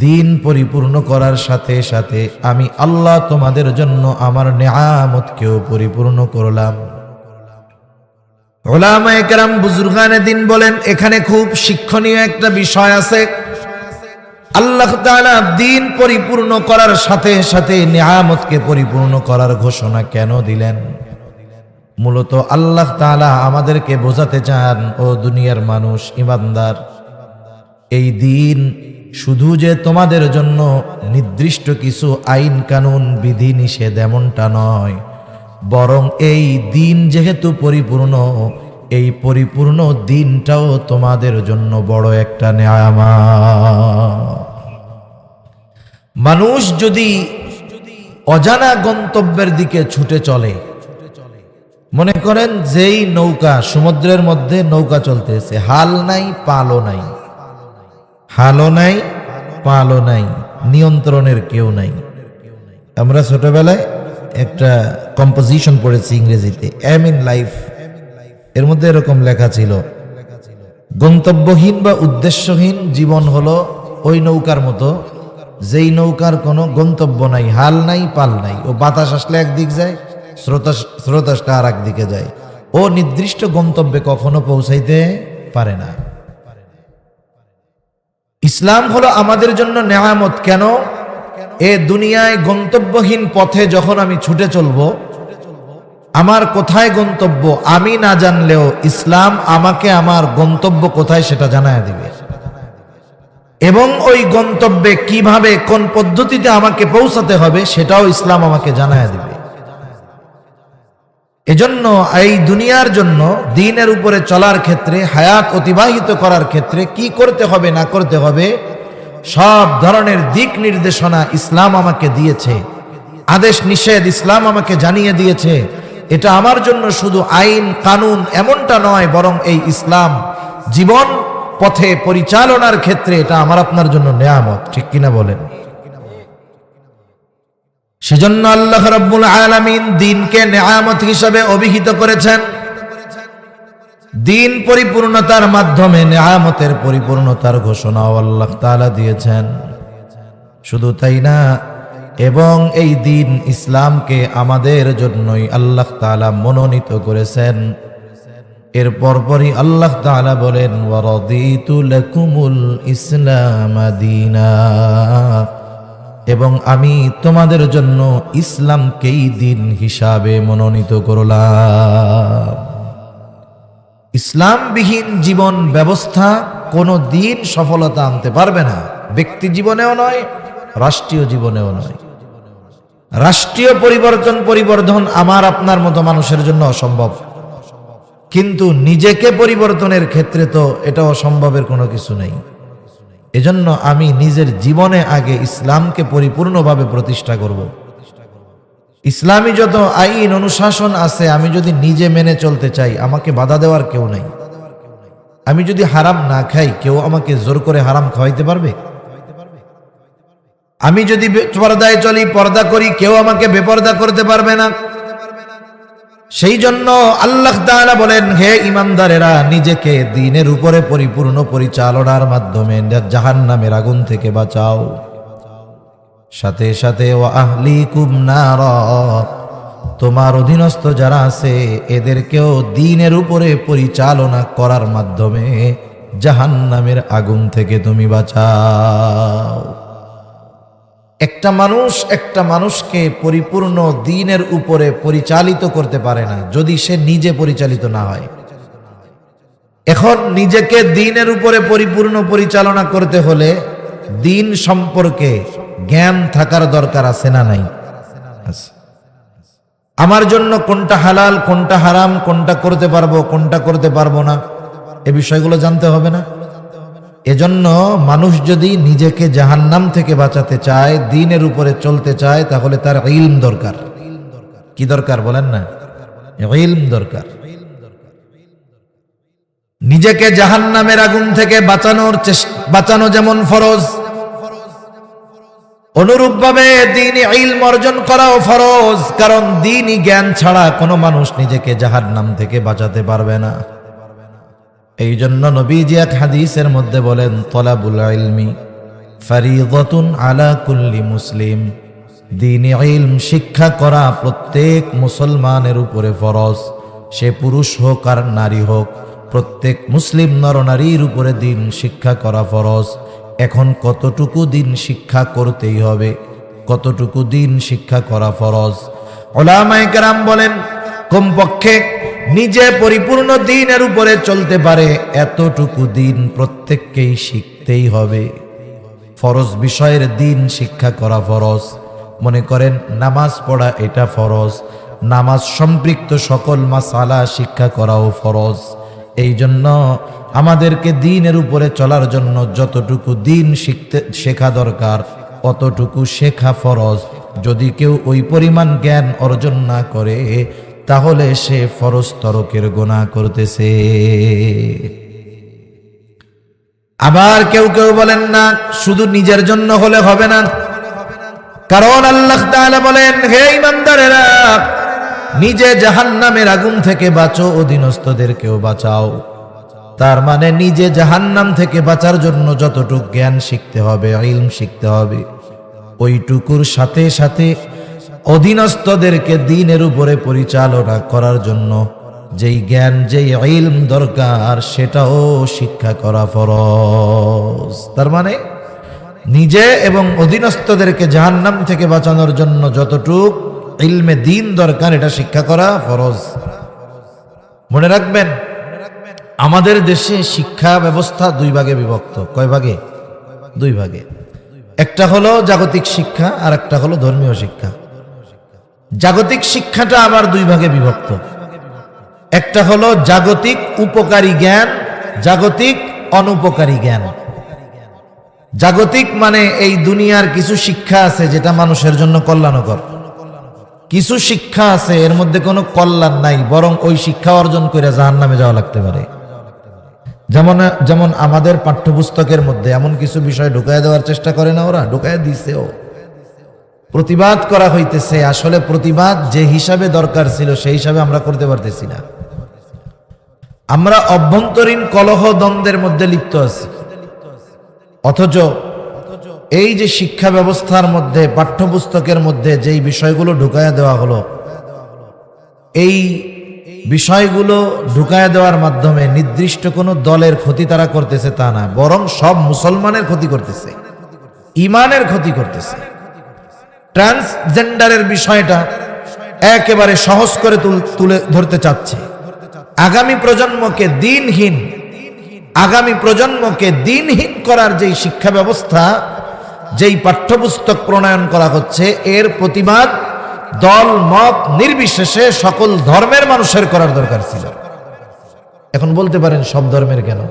দ্বীন পরিপূর্ণ করার সাথে সাথে আমি আল্লাহ তোমাদের জন্য আমার নিয়ামতকেও পরিপূর্ণ করলাম। উলামায়ে কেরাম, বুজুর্গানে দ্বীন বলেন, এখানে খুব শিক্ষণীয় একটা বিষয় আছে। আল্লাহ তাআলা দ্বীন পরিপূর্ণ করার সাথে সাথে নিয়ামতকে পরিপূর্ণ করার ঘোষণা কেন দিলেন? মূলত আল্লাহ তাআলা আমাদেরকে বোঝাতে চান, ও দুনিয়ার মানুষ, ঈমানদার, এই দ্বীন শুধু যে তোমাদের জন্য নির্দিষ্ট কিছু আইন কানুন বিধি নিষেধ এমনটা নয়, বরং এই দ্বীন যেহেতু পরিপূর্ণ, এই পরিপূর্ণ দ্বীনটাও তোমাদের জন্য বড় একটা নিয়ামত। মানুষ যদি অজানা গন্তব্যের দিকে ছুটে চলে, মনে করেন যেই নৌকা, সমুদ্রের মধ্যে নৌকা চলতেছে, হাল নাই পালও নাই, হালও নাই পালও নাই, নিয়ন্ত্রণের কেউ নাই। আমরা ছোটবেলায় একটা কম্পোজিশন পড়েছি ইংরেজিতে, এম ইন লাইফ, এর মধ্যে এরকম লেখা ছিল, গন্তব্যহীন বা উদ্দেশ্যহীন জীবন হলো ওই নৌকার মতো, যেই নৌকার কোনো গন্তব্য নাই, হাল নাই পাল নাই, ও বাতাস আসলে একদিক যায়, স্রোত আসলে আর একদিকে যায়, ও নির্দিষ্ট গন্তব্যে কখনো পৌঁছাইতে পারে না। ইসলাম হলো আমাদের জন্য নেয়ামত। কেন? এ দুনিয়ায় গন্তব্যহীন পথে যখন আমি ছুটে চলবো, আমার কোথায় গন্তব্য আমি না জানলেও ইসলাম আমাকে আমার গন্তব্য কোথায় সেটা জানায় দিবে, এবং ওই গন্তব্যে কিভাবে, কোন পদ্ধতিতে আমাকে পৌঁছাতে হবে সেটাও ইসলাম আমাকে জানায় দিবে। এজন্য এই দুনিয়ার জন্য দ্বীনের উপরে চলার ক্ষেত্রে, হায়াত অতিবাহিত করার ক্ষেত্রে কি করতে হবে না করতে হবে, সব ধরনের দিক নির্দেশনা ইসলাম আমাকে দিয়েছে, আদেশ নিষেধ ইসলাম আমাকে জানিয়ে দিয়েছে। এটা আমার জন্য শুধু আইন কানুন এমনটা নয়, বরং এই ইসলাম জীবন পথে পরিচালনার ক্ষেত্রে এটা আমার আপনার জন্য নেয়ামত। ঠিক কিনা বলেন? সেজন্য আল্লাহ রাব্বুল আলামিন দ্বীনকে নেয়ামত হিসাবে অভিহিত করেছেন। দ্বীন পরিপূর্ণতার মাধ্যমে নেয়ামতের পরিপূর্ণতার ঘোষণাও আল্লাহ তাআলা দিয়েছেন। শুধু তাই না, এবং এই দ্বীন ইসলামকে আমাদের জন্যই আল্লাহ তাআলা মনোনীত করেছেন। এর পরপরই আল্লাহ তাআলা বলেন, ওয়া রাদিতু লাকুমুল ইসলাম দীনা, এবং আমি তোমাদের জন্য ইসলামকেই দ্বীন হিসাবে মনোনীত করলাম। ইসলামবিহীন জীবন ব্যবস্থা কোনো দিন সফলতা আনতে পারবে না, ব্যক্তি জীবনেও নয়, রাষ্ট্রীয় জীবনেও নয়। রাষ্ট্রীয় পরিবর্তন আমার আপনার মতো মানুষের জন্য অসম্ভব, কিন্তু নিজেকে পরিবর্তনের ক্ষেত্রে তো এটা অসম্ভবের কোনো কিছু নেই। এজন্য আমি নিজের জীবনে আগে ইসলামকে পরিপূর্ণভাবে প্রতিষ্ঠা করব। ইসলামী যত আইন অনুশাসন আছে, আমি যদি নিজে মেনে চলতে চাই, আমাকে বাধা দেওয়ার কেউ নাই। আমি যদি হারাম না খাই, কেউ আমাকে জোর করে হারাম খাওয়াইতে পারবে? আমি যদি পর্দায় চলি, পর্দা করি, কেউ আমাকে বেপর্দা করতে পারবে না। সেই জন্য আল্লাহ তাআলা বলেন, হে ঈমানদারেরা, নিজেকে দ্বীনের উপরে পরিপূর্ণ পরিচালনার মাধ্যমে জাহান্নামের আগুন থেকে বাঁচাও। সাথে সাথে ওয়া আহলিকুম নারা, তোমার অধীনস্থ যারা আছে এদেরকেও দ্বীনের উপরে পরিচালনা করার মাধ্যমে জাহান্নামের আগুন থেকে তুমি বাঁচাও। একটা মানুষ একটা মানুষকে পরিপূর্ণ দ্বীনের উপরে পরিচালিত করতে পারে না যদি সে নিজে পরিচালিত না হয়। এখন নিজেকে দ্বীনের উপরে পরিপূর্ণ পরিচালনা করতে হলে দ্বীন সম্পর্কে জ্ঞান থাকার দরকার আছে না নাই? আমার জন্য কোনটা হালাল, কোনটা হারাম, কোনটা করতে পারবো, কোনটা করতে পারবো না, এ বিষয়গুলো জানতে হবে না? এজন্য মানুষ যদি নিজেকে জাহান্নাম থেকে বাঁচাতে চায়, দ্বীনের উপরে চলতে চায়, তাহলে তার ইলম দরকার। কি দরকার বলেন না? ইলম দরকার। নিজেকে জাহান্নামের আগুন থেকে বাঁচানো যেমন ফরজ, অনুরূপভাবে দ্বীনি ইলম অর্জন করাও ফরজ। কারণ দ্বীনি জ্ঞান ছাড়া কোনো মানুষ নিজেকে জাহান্নাম থেকে বাঁচাতে পারবে না। এই জন্য নবীজি এক হাদিসের মধ্যে বলেন, তলাবুল ইলমি ফারিদাতুন আলা কুল্লি মুসলিম, দ্বীনি ইলম শিক্ষা করা প্রত্যেক মুসলমানের উপরে ফরজ। সে পুরুষ হোক আর নারী হোক, প্রত্যেক মুসলিম নরনারীর উপরে দ্বীন শিক্ষা করা ফরজ। এখন কতটুকু দ্বীন শিক্ষা করতেই হবে, কতটুকু দ্বীন শিক্ষা করা ফরজ? উলামায়ে কেরাম বলেন, কমপক্ষে নিজে পরিপূর্ণ দ্বীনের উপরে চলতে পারে এতটুকু দ্বীন প্রত্যেককেই শিখতেই হবে। ফরজ বিষয়ের দ্বীন শিক্ষা করা ফরজ। মনে করেন নামাজ পড়া এটা ফরজ, নামাজ সম্পৃক্ত সকল মাসালা শিক্ষা করাও ফরজ। এই জন্য আমাদেরকে দ্বীনের উপরে চলার জন্য যতটুকু দ্বীন শেখা দরকার অতটুকু শেখা ফরজ। যদি কেউ ওই পরিমাণ জ্ঞান অর্জন না করে তাহলে সে ফরজ তরকের গুনাহ করতেছে। আবার কেউ কেউ বলেন না, শুধু নিজের জন্য হলে হবে না। কারণ আল্লাহ তাআলা বলেন, হে ঈমানদারেরা, নিজে জাহান্নামের আগুন থেকে বাঁচো, অধীনস্থদেরকেও বাঁচাও। তার মানে নিজে জাহান্নাম থেকে বাঁচার জন্য যতটুকু জ্ঞান শিখতে হবে, ইলম শিখতে হবে, ওইটুকুর সাথে সাথে অধীনস্থদেরকে দ্বীনের উপরে পরিচালনা করার জন্য যেই জ্ঞান, যেই ইলম দরকার সেটাও শিক্ষা করা ফরজ। তার মানে নিজে এবং অধীনস্থদেরকে জাহান্নাম থেকে বাঁচানোর জন্য যতটুক ইলমে দ্বীন দরকার এটা শিক্ষা করা ফরজ। মনে রাখবেন, আমাদের দেশে শিক্ষা ব্যবস্থা দুই ভাগে বিভক্ত। কয় ভাগে? দুই ভাগে। একটা হলো জাগতিক শিক্ষা আর একটা হলো ধর্মীয় শিক্ষা। জাগতিক শিক্ষাটা আবার দুই ভাগে বিভক্ত। একটা হলো জাগতিক উপকারী জ্ঞান, জাগতিক অনুপকারী জ্ঞান। জাগতিক মানে এই দুনিয়ার কিছু শিক্ষা আছে যেটা মানুষের জন্য কল্যাণকর, কিছু শিক্ষা আছে এর মধ্যে কোনো কল্যাণ নাই, বরং ওই শিক্ষা অর্জন করে জাহান্নামে যাওয়া লাগতে পারে। যেমন আমাদের পাঠ্যপুস্তকের মধ্যে এমন কিছু বিষয় ঢুকায় দেওয়ার চেষ্টা করে না, ওরা ঢুকায় দিছেও। প্রতিবাদ করা হইতেছে, আসলে প্রতিবাদ যে হিসাবে দরকার ছিল সেই হিসাবে আমরা করতে পারতেছি না। আমরা অভ্যন্তরীণ কলহ দ্বন্দ্বের মধ্যে লিপ্ত আছি, অথচ এই যে শিক্ষা ব্যবস্থার মধ্যে পাঠ্যপুস্তকের মধ্যে যেই বিষয়গুলো ঢুকায়া দেওয়া হলো, এই বিষয়গুলো ঢুকায়া দেওয়ার মাধ্যমে নির্দিষ্ট কোনো দলের ক্ষতি তারা করতেছে তা না, বরং সব মুসলমানের ক্ষতি করতেছে, ইমানের ক্ষতি করতেছে। ট্রান্সজেন্ডারের বিষয়টা একেবারে সহজ করে তুলে ধরতে চাচ্ছে। আগামী প্রজন্মকে দিনহীন করার যেই শিক্ষা ব্যবস্থা, যেই পাঠ্যপুস্তক প্রণয়ন করা হচ্ছে, এর প্রতিবাদ দল মত নির্বিশেষে সকল ধর্মের মানুষের করার দরকার ছিল। এখন বলতে পারেন সব ধর্মের কেন?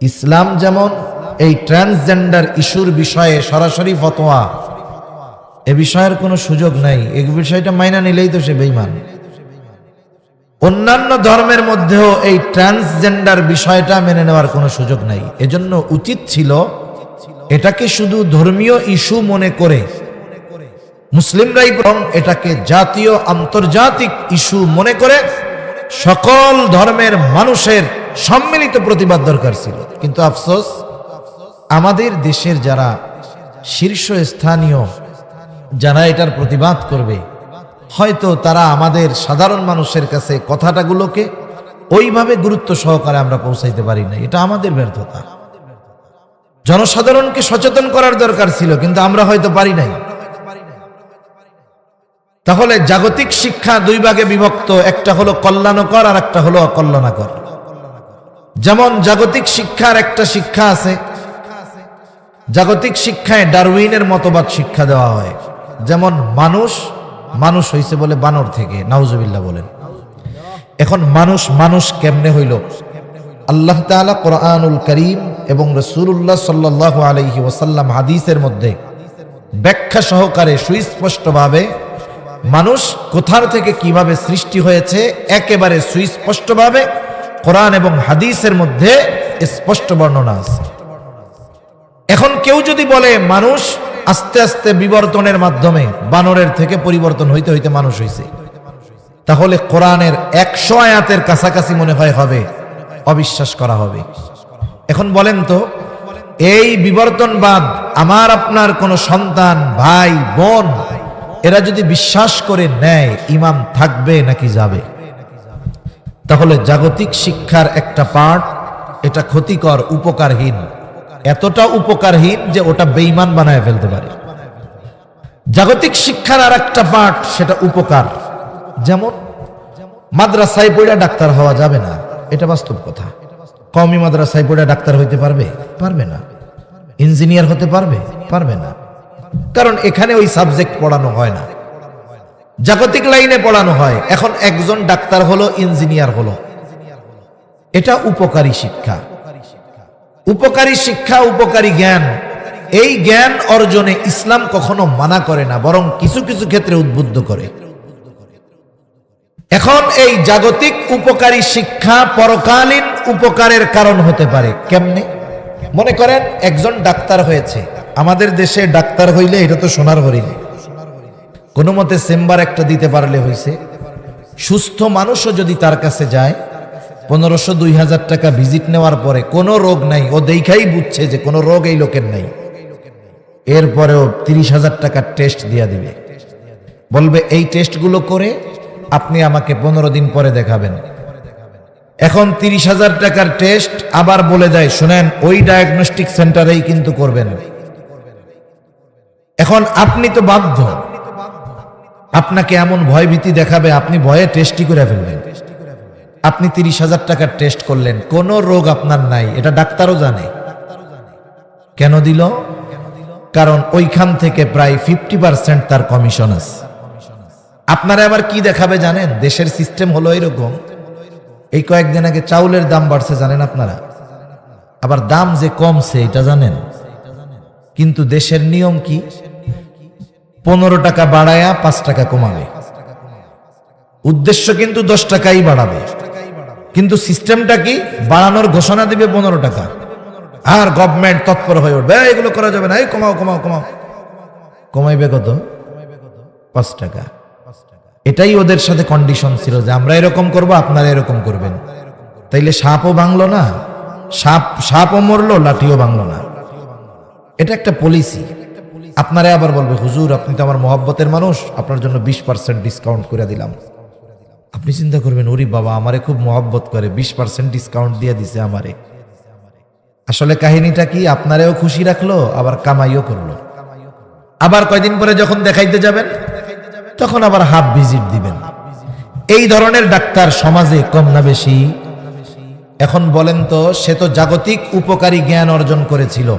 ইসলাম যেমন এই ট্রান্সজেন্ডার ইস্যুর বিষয়ে সরাসরি ফতোয়া, এ বিষয়ের কোনো সুযোগ নাই, এই বিষয়টা মাইনা নিলেই তো সে বেঈমান। অন্যান্য ধর্মের মধ্যেও এই ট্রান্সজেন্ডার বিষয়টা মেনে নেওয়ার কোনো সুযোগ নাই। এজন্য উচিত ছিল এটাকে শুধু ধর্মীয় ইস্যু মনে করে মুসলিমরাই বরং এটাকে জাতীয় আন্তর্জাতিক ইস্যু মনে করে সকল ধর্মের মানুষের সম্মিলিত প্রতিবাদ দরকার ছিল। কিন্তু আফসোস, আমাদের দেশের যারা শীর্ষস্থানীয় যারা এটার প্রতিবাদ করবে, হয়তো তারা আমাদের সাধারণ মানুষের কাছে কথাটাগুলোকে ওইভাবে গুরুত্ব সহকারে আমরা পৌঁছাইতে পারি না। এটা আমাদের ব্যর্থতা। জনসাধারণকে সচেতন করার দরকার ছিল, কিন্তু আমরা হয়তো পারি নাই। তাহলে জাগতিক শিক্ষা দুই ভাগে বিভক্ত, একটা হলো কল্যাণকর আর একটা হলো অকল্যাণকর। যেমন জাগতিক শিক্ষার একটা শিক্ষা আছে, জাগতিক শিক্ষায় ডারউইনের মতবাদ শিক্ষা দেওয়া হয়। যেমন মানুষ হইছে বলে বানর থেকে, নাউজুবিল্লাহ বলেন। এখন মানুষ কেমনে হইল? আল্লাহ তাআলা কোরআনুল কারীম এবং রাসূলুল্লাহ সাল্লাল্লাহু আলাইহি ওয়াসাল্লাম হাদিসের মধ্যে ব্যাখ্যা সহকারে সুস্পষ্টভাবে মানুষ কোথা থেকে কিভাবে সৃষ্টি হয়েছে একেবারে সুস্পষ্টভাবে কোরআন এবং হাদিসের মধ্যে স্পষ্ট বর্ণনা আছে। এখন কেউ যদি বলে মানুষ আস্তে আস্তে বিবর্তনের মাধ্যমে বানরের থেকে পরিবর্তন হইতে হইতে মানুষ হইছে, তাহলে কোরআনের 100 আয়াতের কাছাকাছি মনে হয় হবে অবিশ্বাস করা হবে। এখন বলেন তো, এই বিবর্তনবাদ আমার আপনার কোন সন্তান, ভাই, বোন এরা যদি বিশ্বাস করে নেয়, ঈমান থাকবে নাকি যাবে? তাহলে জাগতিক শিক্ষার একটা পার্ট এটা ক্ষতিকর, উপকারহীন, এতটা উপকারহীন যে ওটা বেঈমান বানায় ফেলতে পারে। জাগতিক শিক্ষার আর একটা পার্ট সেটা উপকার। যেমন মাদ্রাসায় পড়ে ডাক্তার হওয়া যাবে না, এটা বাস্তব কথা। কওমি মাদ্রাসায় পড়ে ডাক্তার হইতে পারবে না। ইঞ্জিনিয়ার হতে পারবে না, কারণ এখানে ওই সাবজেক্ট পড়ানো হয় না, জাগতিক লাইনে পড়ানো হয়। এখন একজন ডাক্তার হলো, ইঞ্জিনিয়ার হলো, এটা উপকারী শিক্ষা। উপকারী জ্ঞান, এই জ্ঞান অর্জনে ইসলাম কখনো মানা করে না, বরং কিছু কিছু ক্ষেত্রে উদ্বুদ্ধ করে। এখন এই জাগতিক উপকারী শিক্ষা পরকালীন উপকারের কারণ হতে পারে। কেমনে? মনে করেন একজন ডাক্তার হয়েছে, আমাদের দেশে ডাক্তার হইলে এটা তো সোনার হরিণ, কোনো মতে চেম্বার একটা দিতে পারলে হইছে। সুস্থ মানুষও যদি তার কাছে যায়, 1500-2000 টাকা ভিজিট নেওয়ার পরে কোনো রোগ নাই, ও দেখাই বুঝছে যে কোনো রোগ এই লোকের নাই, এরপরেও 30,000 টাকার টেস্ট দিয়া দিবে, বলবে এই টেস্টগুলো করে আপনি আমাকে 15 দিন পরে দেখাবেন। এখন 30,000 টাকার টেস্ট আবার বলে দেয়, শুনেন ওই ডায়াগনস্টিক সেন্টারেই কিন্তু করবেন। এখন আপনি তো বাধ্য, আপনাকে এমন ভয়ভীতি দেখাবে, আপনি ভয়ে টেস্টই করে ফেলবেন। আপনি 30,000 টাকার টেস্ট করলেন, কোন রোগ আপনার নাই, এটা ডাক্তারও জানে। কেন দিল? কারণ ওইখান থেকে প্রায় 50% তার কমিশন আছে। আপনারা আবার কি দেখাবে জানেন? দেশের সিস্টেম হলো এরকম, এই কয়েকদিন আগে চাউলের দাম বাড়ছে জানেন আপনারা, আবার দাম যে কমছে এটা জানেন। কিন্তু দেশের নিয়ম কি? 15 টাকা বাড়ায়া 5 টাকা কমাবে, উদ্দেশ্য কিন্তু 10 টাকাই বাড়াবে, কিন্তু সিস্টেমটা কি? বাড়ানোর ঘোষণা দিবে 15 টাকা, আর গভর্নমেন্ট তৎপর হয়ে উঠবে, এগুলো করা যাবে না, এই কমাও। কমাইবে কত? 5 টাকা। এটাই ওদের সাথে কন্ডিশন ছিল যে আমরা এরকম করব, আপনারা এরকম করবেন। তাইলে সাপও ভাঙলো না, সাপও মরলো, লাঠিও ভাঙলো না। এটা একটা পলিসি। আপনারা আবার বলবে, হুজুর আপনি তো আমার মহব্বতের মানুষ, আপনার জন্য 20% ডিসকাউন্ট করে দিলাম। আপনি চিন্তা করবেন, ওরে বাবা আমারে খুব মহব্বত করে, 20% ডিসকাউন্ট দিয়ে দিছে আমারে। আসলে কাহিনীটা কি? আপনারেও খুশি রাখলো, আবার কামাইও করলো। আবার কয়দিন পরে যখন দেখাইতে যাবেন, তখন আবার হাফ ভিজিট দিবেন। এই ধরনের ডাক্তার সমাজে কম না বেশি? এখন বলেন তো, সে তো জাগতিক উপকারী জ্ঞান অর্জন করেছিল,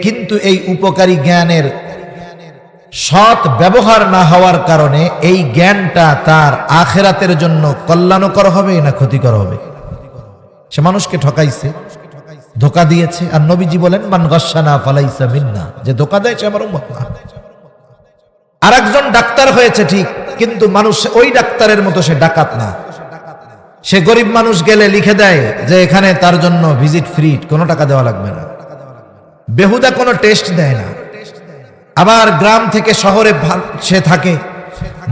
কিন্তু এই উপকারী জ্ঞানের সৎ ব্যবহার না হওয়ার কারণে এই জ্ঞানটা তার আখিরাতের জন্য কল্যাণকর হবে না ক্ষতিকর হবে? সে মানুষকে ঠকাইছে, ধোঁকা দিয়েছে। আর নবীজি বলেন, মান গাশশানা ফালাইসা মিন্না, যে ধোঁকা দেয় সে আমার উম্মত না। আরেকজন ডাক্তার হয়েছে ঠিক, কিন্তু মানুষ ওই ডাক্তারের মতো সে ডাকাত না। সে গরিব মানুষ গেলে লিখে দেয় যে এখানে তার জন্য ভিজিট ফ্রি, কোনো টাকা দেওয়া লাগবে না। বেহুদা কোনো টেস্ট দেয় না। আবার গ্রাম থেকে শহরে সে থাকে,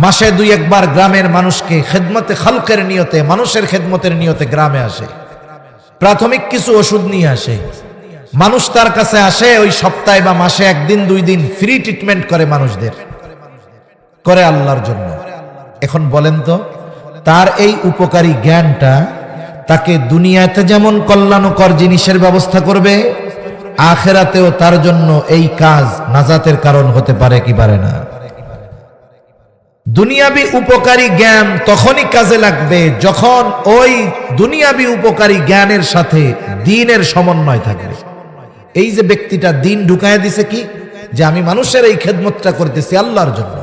মাসে 2-1 বার গ্রামের মানুষকে খেদমতে খালকের নিয়তে, মানুষের খেদমতের নিয়তে গ্রামে আসে, প্রাথমিক কিছু ওষুধ নিয়ে আসে। মানুষ তার কাছে আসে, ওই সপ্তাহে বা মাসে 1 দিন 2 দিন ফ্রি ট্রিটমেন্ট করে মানুষদের, করে আল্লাহর জন্য। এখন বলেন তো, তার এই উপকারী জ্ঞানটা তাকে দুনিয়াতে যেমন কল্যাণকর জিনিসের ব্যবস্থা করবে, আখিরাতেও তার জন্য এই কাজ নাজাতের কারণ হতে পারে কি পারে না? দুনিয়াবি উপকারী জ্ঞান তখনই কাজে লাগবে যখন ওই দুনিয়াবি উপকারী জ্ঞানের সাথে দ্বীনের সমন্বয় থাকবে। এই যে ব্যক্তিটা দ্বীন ঢুকায় দিছে কি, যে আমি মানুষের এই খেদমতটা করতেছি আল্লাহর জন্য,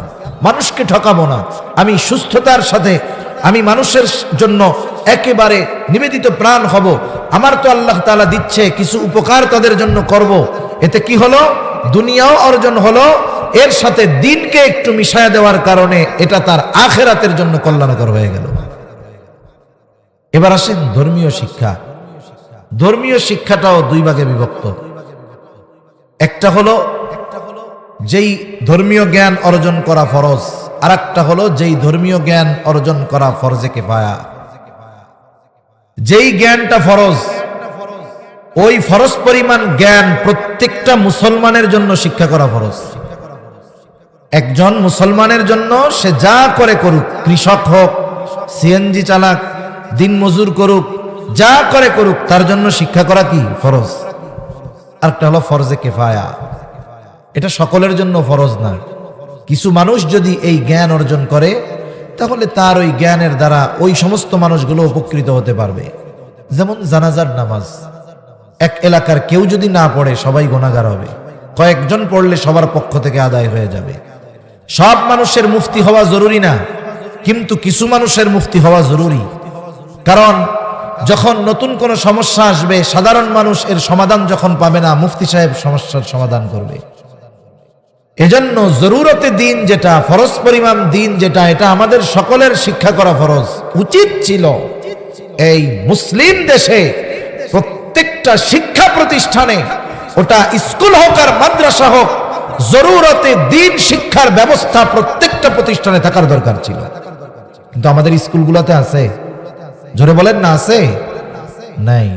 মানুষকে ঠকাবো না, আমি সুস্থতার সাথে আমি মানুষের জন্য একেবারে নিবেদিত প্রাণ হব, আমার তো আল্লাহ তাআলা দিচ্ছে কিছু উপকার তাদের জন্য করব। এতে কি হলো? দুনিয়াও অর্জন হলো, এর সাথে দ্বীনকে একটু মিশায়া দেওয়ার কারণে এটা তার আখিরাতের জন্য কল্যাণকর হয়ে গেল। এবার আসেন ধর্মীয় শিক্ষা। ধর্মীয় শিক্ষাটাও 2 ভাগে বিভক্ত। একটা হলো যেই ধর্মীয় জ্ঞান অর্জন করা ফরজ, আর একটা হলো যেই ধর্মীয় জ্ঞান অর্জন করা ফরজে কিফায়া। যেই জ্ঞানটা ফরজ, ওই ফরজ পরিমাণ জ্ঞান প্রত্যেকটা মুসলমানের জন্য শিক্ষা করা ফরজ। একজন মুসলমানের জন্য সে যা করে করুক, কৃষক হোক, সিএনজি চালাক, দিন মজুর করুক, যা করে করুক, তার জন্য শিক্ষা করা কি ফরজ। আরেকটা হলো ফরজে কিফায়া, এটা সকলের জন্য ফরজ না। কিছু মানুষ যদি এই জ্ঞান অর্জন করে, তাহলে তার ওই জ্ঞানের দ্বারা ওই সমস্ত মানুষগুলো উপকৃত হতে পারবে। যেমন জানাজার নামাজ এক এলাকার কেউ যদি না পড়ে সবাই গুনাহগার হবে, কয়েকজন পড়লে সবার পক্ষ থেকে আদায় হয়ে যাবে। সব মানুষের মুফতি হওয়া জরুরি না, কিন্তু কিছু মানুষের মুফতি হওয়া জরুরি। কারণ যখন নতুন কোনো সমস্যা আসবে, সাধারণ মানুষ এর সমাধান যখন পাবে না, মুফতি সাহেব সমস্যার সমাধান করবে। এজন্য জরুরতে দিন যেটা, ফরজ পরিমাণ দিন যেটা, এটা আমাদের সকলের শিক্ষা করা ফরজ। উচিত ছিল এই মুসলিম দেশে প্রত্যেকটা শিক্ষা প্রতিষ্ঠানে, ওটা স্কুল হোক আর মাদ্রাসা হোক, জরুরতে দিন শিক্ষার ব্যবস্থা প্রত্যেকটা প্রতিষ্ঠানে থাকার দরকার ছিল। কিন্তু আমাদের স্কুলগুলোতে আছে? জোরে বলেন না, আছে? নাই।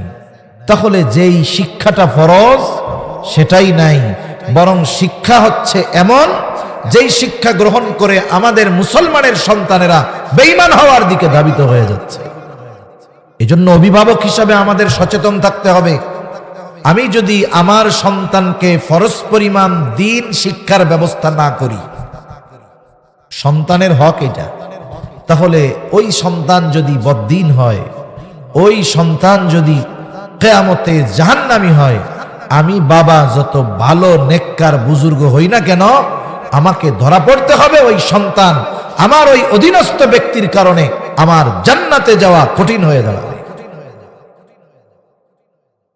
তাহলে যেই শিক্ষাটা ফরজ সেটাই নাই, বরং শিক্ষা হচ্ছে এমন যেই শিক্ষা গ্রহণ করে আমাদের মুসলমানের সন্তানেরা বেঈমান হওয়ার দিকে ধাবিত হয়ে যাচ্ছে। এজন্য অভিভাবক হিসাবে আমাদের সচেতন থাকতে হবে। আমি যদি আমার সন্তানকে ফরজ পরিমাণ দিন শিক্ষার ব্যবস্থা না করি, সন্তানের হক এটা, তাহলে ওই সন্তান যদি বদ্দিন হয়, ওই সন্তান যদি কিয়ামতে জাহান্নামী হয়, আমি বাবা যত ভালো নেককার বুজুর্গ হই না কেন, আমাকে ধরা পড়তে হবে ওই সন্তান আমার ওই অধীনস্থ ব্যক্তির কারণে আমার জান্নাতে যাওয়া কঠিন হয়ে দাঁড়াবে।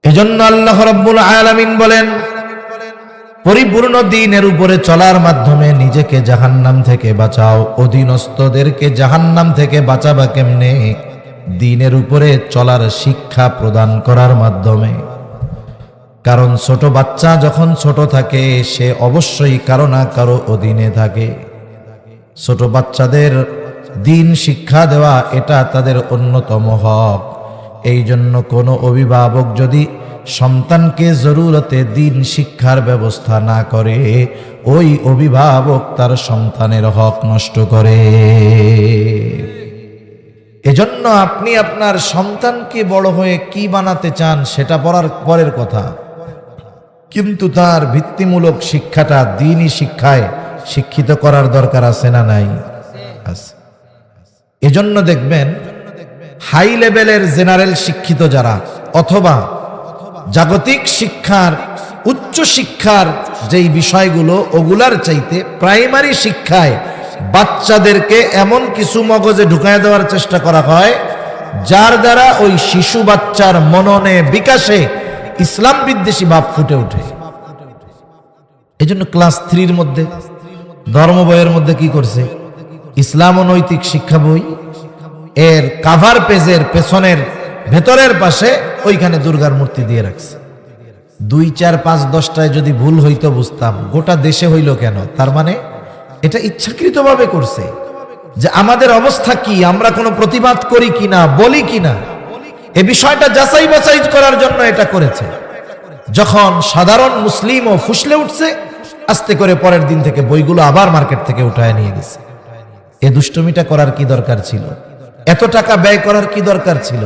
এজন্য আল্লাহ রাব্বুল আলামিন বলেন, পরিপূর্ণ দ্বীনের উপরে চলার মাধ্যমে নিজেকে জাহান্নাম থেকে বাঁচাও। অধীনস্থদেরকে জাহান্নাম থেকে বাঁচাবা কেমনে? দ্বীনের উপরে চলার শিক্ষা প্রদান করার মাধ্যমে। কারণ ছোট বাচ্চা যখন ছোট থাকে, সে অবশ্যই কারো না কারো অধীনে থাকে। ছোট বাচ্চাদের দ্বীন শিক্ষা দেওয়া এটা তাদের অন্যতম হক। এই জন্য কোনো অভিভাবক যদি সন্তানকে জরুরতে দ্বীন শিক্ষার ব্যবস্থা না করে, ওই অভিভাবক তার সন্তানের হক নষ্ট করে। এজন্য আপনি আপনার সন্তানকে বড় হয়ে কি বানাতে চান সেটা পরের কথা, কিন্তু তার ভিত্তিমূলক শিক্ষাটা দ্বীনি শিক্ষায় শিক্ষিত করার দরকার আছে না নাই? আছে। এজন্য দেখবেন হাই লেভেলের জেনারেল শিক্ষিত যারা, অথবা জাগতিক শিক্ষার উচ্চ শিক্ষার যেই বিষয়গুলো, ওগুলার চাইতে প্রাইমারি শিক্ষায় বাচ্চাদেরকে এমন কিছু মগজে ঢুকায় দেওয়ার চেষ্টা করা হয় যার দ্বারা ওই শিশু বাচ্চার মননে বিকাশে ইসলাম বিদ্বেষী ভাব ফুটে ওঠে। এই জন্য ক্লাস 3 মধ্যে ধর্ম বইয়ের মধ্যে কি করছে? ইসলাম ও নৈতিক শিক্ষা বই, এর কাভার পেজের পেছনের ভেতরের পাশে ওইখানে দুর্গার মূর্তি দিয়ে রাখছে। 2, 4, 5, 10টায় যদি ভুল হইতো বুঝতাম, গোটা দেশে হইল কেন? তার মানে এটা ইচ্ছাকৃতভাবে করছে যে আমাদের অবস্থা কি, আমরা কোনো প্রতিবাদ করি কিনা, বলি কিনা, এ বিষয়টা যাচাই বাছাই করার জন্য এটা করেছে। যখন সাধারণ মুসলিমও ফুসলে উঠছে, আস্তে করে পরের দিন থেকে বইগুলো আবার মার্কেট থেকে উঠায় নিয়ে গেছে। এ দুষ্টমিটা করার কি দরকার ছিল? এত টাকা ব্যয় করার কি দরকার ছিল?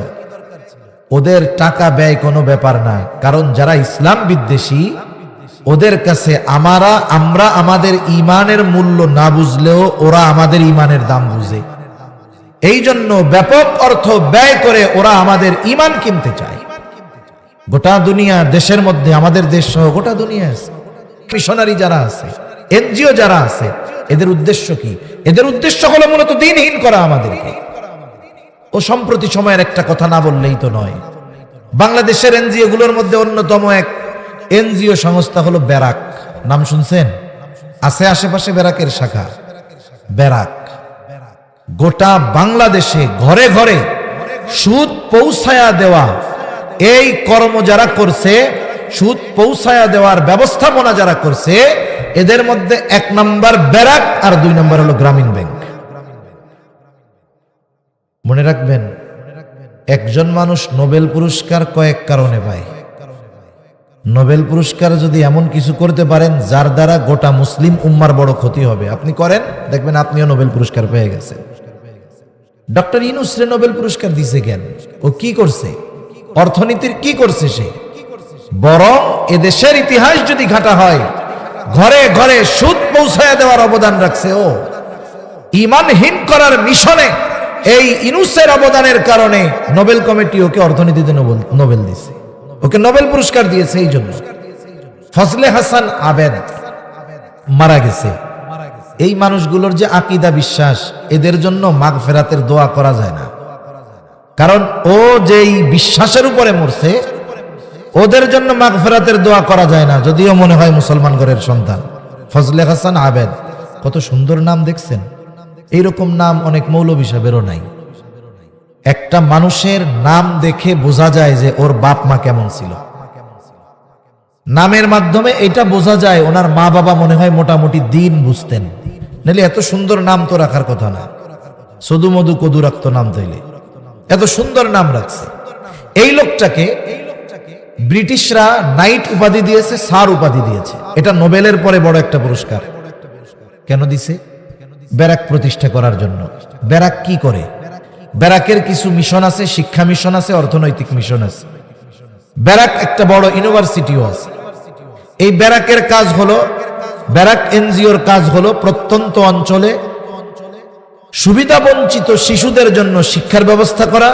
ওদের টাকা ব্যয় কোনো ব্যাপার না, কারণ যারা ইসলাম বিদ্বেষী ওদের কাছে আমরা আমাদের ইমানের মূল্য না বুঝলেও ওরা আমাদের ইমানের দাম বুঝে। এই জন্য ব্যাপক অর্থ ব্যয় করে ওরা আমাদের ইমান কিনতে চায়। গোটা দুনিয়া, দেশের মধ্যে আমাদের দেশ সহ গোটা দুনিয়া আছে, মিশনারি যারা আছে, এনজিও যারা আছে, এদের উদ্দেশ্য কি? এদের উদ্দেশ্য হলো মূলত দিনহীন করা আমাদেরকে। ও সম্প্রতি সময়ের একটা কথা না বললেই তো নয়, বাংলাদেশের এনজিও গুলোর মধ্যে অন্যতম এক এনজিও সংস্থা হলো ব্যারাক। নাম শুনছেন? আছে আশেপাশে ব্যারাকের শাখা। ব্যারাক গোটা বাংলাদেশে ঘরে ঘরে সুদ পৌঁছায়া দেওয়া, এই কর্ম যারা করছে, সুদ পৌঁছায়া দেওয়ার ব্যবস্থাপনা যারা করছে, এদের মধ্যে 1 নম্বর ব্যারাক আর 2 নম্বর হলো গ্রামীণ ব্যাংক। মনে রাখবেন, একজন মানুষ নোবেল পুরস্কার কয়েক কারণে পায়। নোবেল পুরস্কার যদি এমন কিছু করতে পারেন যার দ্বারা গোটা মুসলিম উম্মার বড় ক্ষতি হবে, আপনি করেন, দেখবেন আপনিও নোবেল পুরস্কার পেয়ে গেছেন। ডক্টর ইউনূসরে নোবেল পুরস্কার দিছে কেন? ও কি করছে? অর্থনীতির কি করছে সে? বরং এদেশের ইতিহাস যদি ঘাটা হয়, ঘরে ঘরে সুদ পৌঁছায়া দেওয়ার অবদান রাখছে ও। ইমানহীন করার মিশনে এই ইউনূসের অবদানের কারণে নোবেল কমিটি ওকে অর্থনীতিতে নোবেল দিয়েছে, ওকে নোবেল পুরস্কার দিয়েছে। এই জন্য ফজলে হাসান আবেদ মারা গেছে। এই মানুষগুলোর যে আকীদা, বিশ্বাস, এদের জন্য মাগফিরাতের দোয়া করা যায় না, কারণ ও যেই বিশ্বাসের উপরে মরছে, ওদের জন্য মাগফিরাতের দোয়া করা যায় না, যদিও মনে হয় মুসলমান ঘরের সন্তান। ফজলে হাসান আবেদ, কত সুন্দর নাম দেখছেন? এইরকম নাম অনেক মৌলভী সাহেবেরও নাই। একটা মানুষের নাম দেখে বোঝা যায় যে ওর বাপ মা কেমন ছিল। নামের মাধ্যমে এটা বোঝা যায় ওনার মা বাবা মনে হয় মোটামুটি দিন বুঝতেন, নাহলে এত সুন্দর নাম তো রাখার কথা না। সদু মধু কদু রাখতো নাম, তৈলে এত সুন্দর নাম রাখছে। এই লোকটাকে ব্রিটিশরা নাইট উপাধি দিয়েছে, স্যার উপাধি দিয়েছে। এটা নোবেলের পরে বড় একটা পুরস্কার। কেন দিছে? ব্যারাক প্রতিষ্ঠা করার জন্য। ব্যারাক কি করে? ব্যারাকের কিছু মিশন আছে, শিক্ষা মিশন আছে, অর্থনৈতিক মিশন আছে। ব্যারাক একটা বড় ইউনিভার্সিটিও আছে। এই ব্যারাকের কাজ হলো, ব্যারাক এনজিওর কাজ হলো প্রত্যন্ত অঞ্চলে সুবিধা বঞ্চিত শিশুদের জন্য শিক্ষার ব্যবস্থা করা